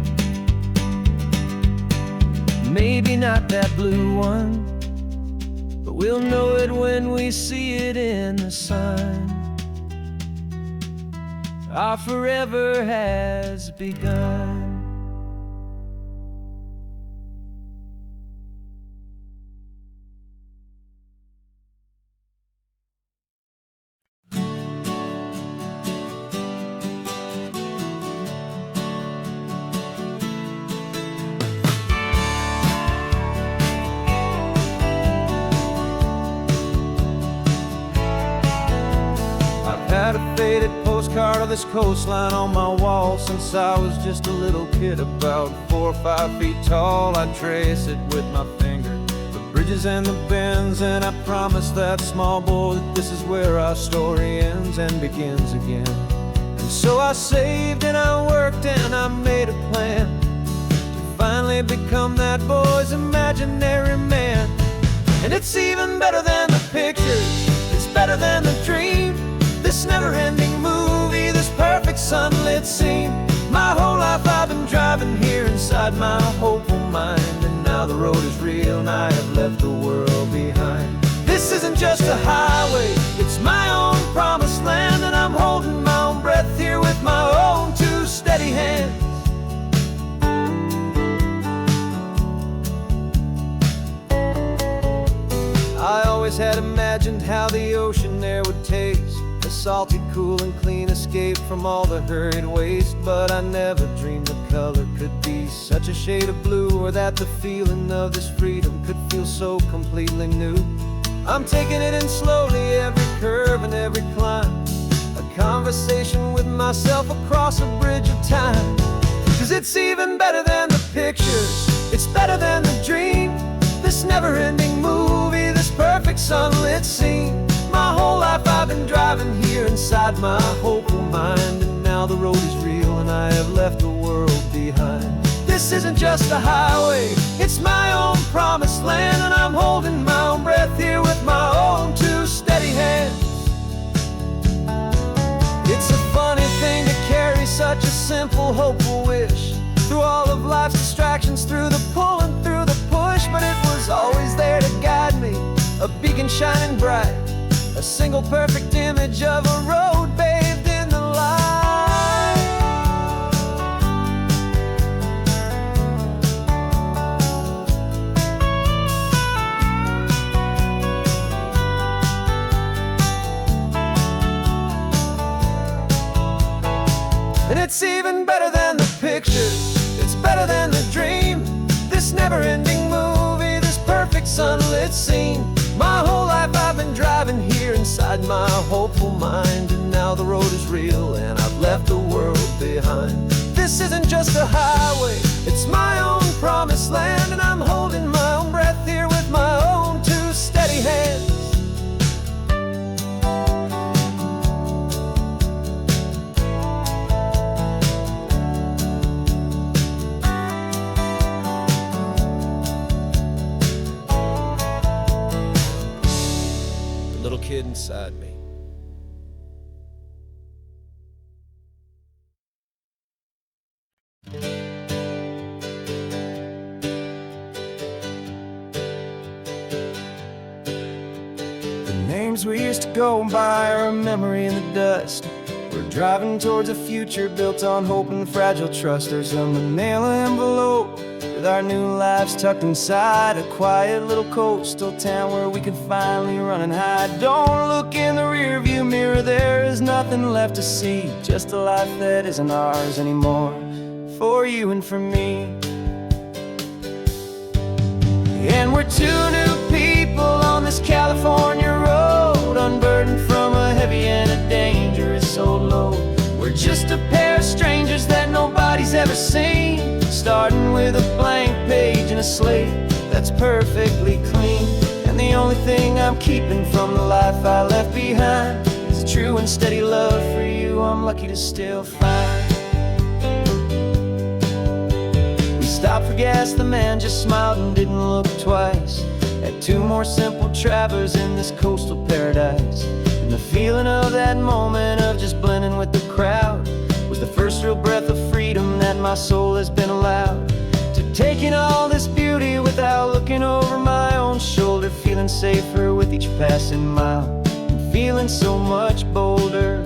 Speaker 1: Maybe not that blue one, but we'll know it when we see it in the sun. Our forever has begun. Had a faded postcard of this coastline on my wall since I was just a little kid, about 4 or 5 feet tall. I trace it with my finger, the bridges and the bends, and I promised that small boy that this is where our story ends and begins again. And so I saved and I worked and I made a plan to finally become that boy's imaginary man. And it's even better than the pictures, it's better than the dream. This never-ending movie, this perfect sunlit scene. My whole life I've been driving here inside my hopeful mind, and now the road is real and I have left the world behind. This isn't just a highway, it's my own promised land, and I'm holding my own breath here with my own 2 steady hands. I always had imagined how the ocean there would taste, a salty, cool and clean escape from all the hurried waste. But I never dreamed the color could be such a shade of blue, or that the feeling of this freedom could feel so completely new. I'm taking it in slowly, every curve and every climb, a conversation with myself across a bridge of time. 'Cause it's even better than the pictures, it's better than the dream. This never-ending movie, this perfect sunlit scene. My whole life I've been driving here inside my hopeful mind, and now the road is real and I have left the world behind. This isn't just a highway, it's my own promised land, and I'm holding my own breath here with my own 2 steady hands. It's a funny thing to carry such a simple, hopeful wish through all of life's distractions, through the pull and through the push. But it was always there to guide me, a beacon shining bright, a single perfect image of a road bathed in the light. And it's even better than the pictures, it's better than the dream. This never-ending movie, this perfect sunlit scene. My whole life I've been driving here inside my hopeful mind, and now the road is real and I've left the world behind. This isn't just a highway, it's my own promised land, and I'm holding my own breath here with my own 2 steady hands. inside me. The names we used to go by are a memory in the dust. We're driving towards a future built on hope and fragile trust. There's a manila envelope with our new lives tucked inside, a quiet little coastal town where we can finally run and hide. Don't look in the rearview mirror, there is nothing left to see, just a life that isn't ours anymore, for you and for me. And we're two new people on this California road, unburdened from a heavy and a dangerous old load. We're just a pair of strangers that nobody's ever seen, starting with a blank page and a slate that's perfectly clean. And the only thing I'm keeping from the life I left behind is a true and steady love for you I'm lucky to still find. We stopped for gas, the man just smiled and didn't look twice. Had two more simple travelers in this coastal paradise. And the feeling of that moment of just blending with the crowd was the first real breath of freedom that my soul has been allowed to take in all this beauty without looking over my own shoulder, feeling safer with each passing mile and feeling so much bolder.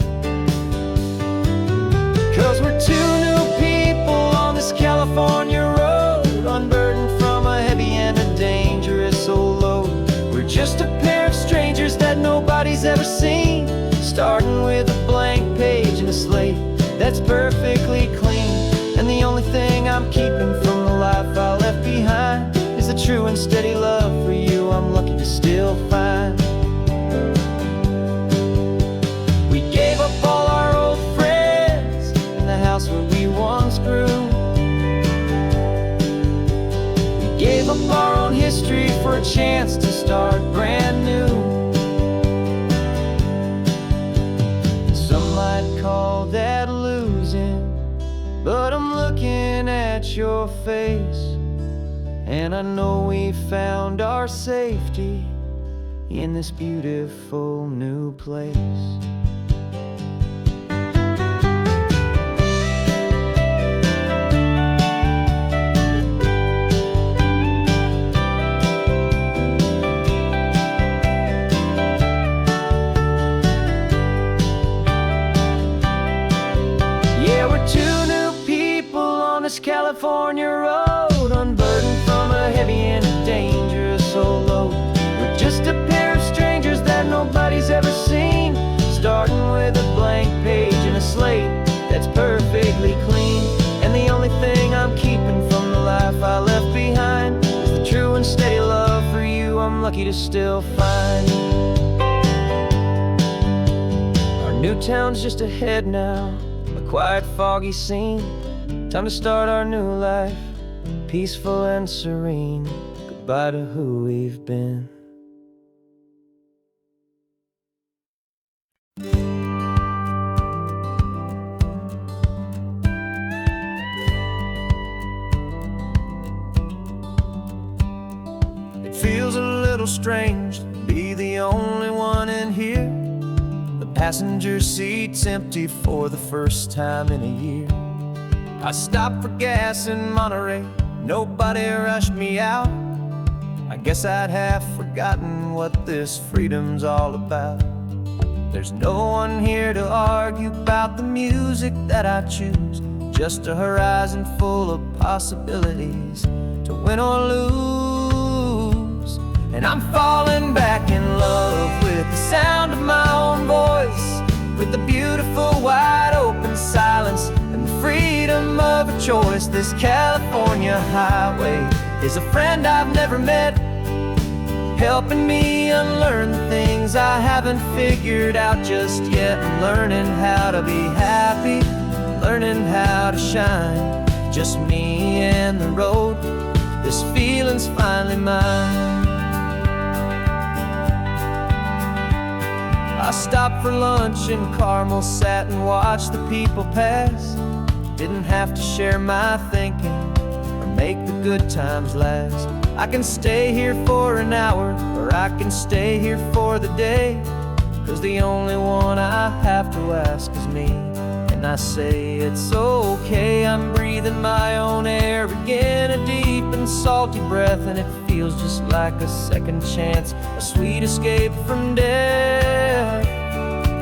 Speaker 1: Cause we're two new people on this California road, unburdened from a heavy and a dangerous old load. We're just a pair of strangers that nobody's ever seen, starting with a blank page and a slate that's perfectly clean. And the only thing I'm keeping from the life I left behind is a true and steady love for you I'm lucky to still find. We gave up all our old friends in the house where we once grew. We gave up our own history for a chance to start brand new. Some might call that losing, but I'm looking at your face, and I know we found our safety in this beautiful new place. California road, unburdened from a heavy and a dangerous old load. We're just a pair of strangers that nobody's ever seen, starting with a blank page and a slate that's perfectly clean. And the only thing I'm keeping from the life I left behind is the true and steady love for you I'm lucky to still find. Our new town's just ahead now, a quiet, foggy scene. Time to start our new life, peaceful and serene. Goodbye to who we've been. It feels a little strange to be the only one in here. The passenger seat's empty for the first time in a year. I stopped for gas in Monterey, nobody rushed me out. I guess I'd have forgotten what this freedom's all about. There's no one here to argue about the music that I choose, just a horizon full of possibilities to win or lose. And I'm falling back in love with the sound of my own voice, with the beautiful wide open silence and the freedom of a choice. This California highway is a friend I've never met, helping me unlearn the things I haven't figured out just yet. And learning how to be happy, learning how to shine, just me and the road, this feeling's finally mine. I stopped for lunch in Carmel, sat and watched the people pass. Didn't have to share my thinking or make the good times last. I can stay here for an hour, or I can stay here for the day. 'cause the only one I have to ask is me. And I say it's okay, I'm breathing my own air again, a deep and salty breath, and it feels just like a second chance, a sweet escape from death.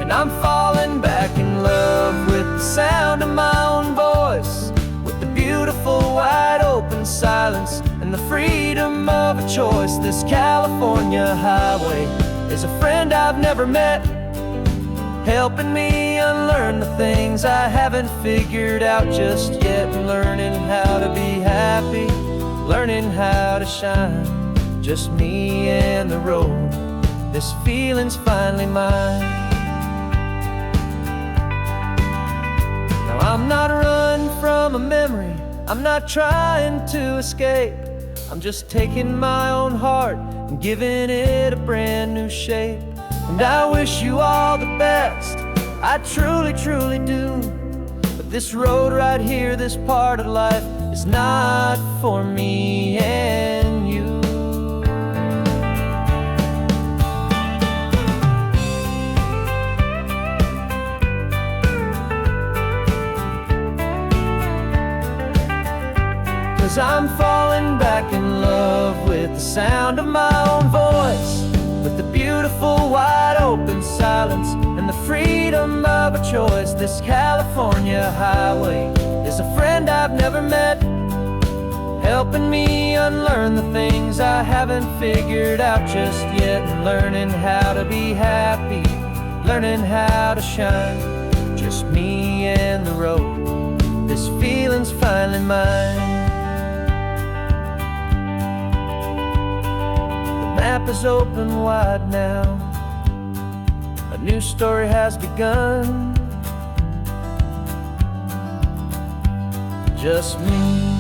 Speaker 1: And I'm falling back in love with the sound of my own voice, with the beautiful wide open silence and the freedom of a choice. This California highway is a friend I've never met, helping me unlearn the things I haven't figured out just yet, learning how to be happy, learning how to shine, just me and the road. This feeling's finally mine. Now I'm not running from a memory, I'm not trying to escape, I'm just taking my own heart and giving it a brand new shape. And I wish you all the best, I truly, truly do. But this road right here, this part of life, is not for me and you. Cause I'm falling back in love with the sound of my own voice, with the beautiful wide open silence and the freedom of a choice. This California highway is a friend I've never met, helping me unlearn the things I haven't figured out just yet, and learning how to be happy, learning how to shine, just me and the road. This feeling's finally mine. Map is open wide now, a new story has begun, just me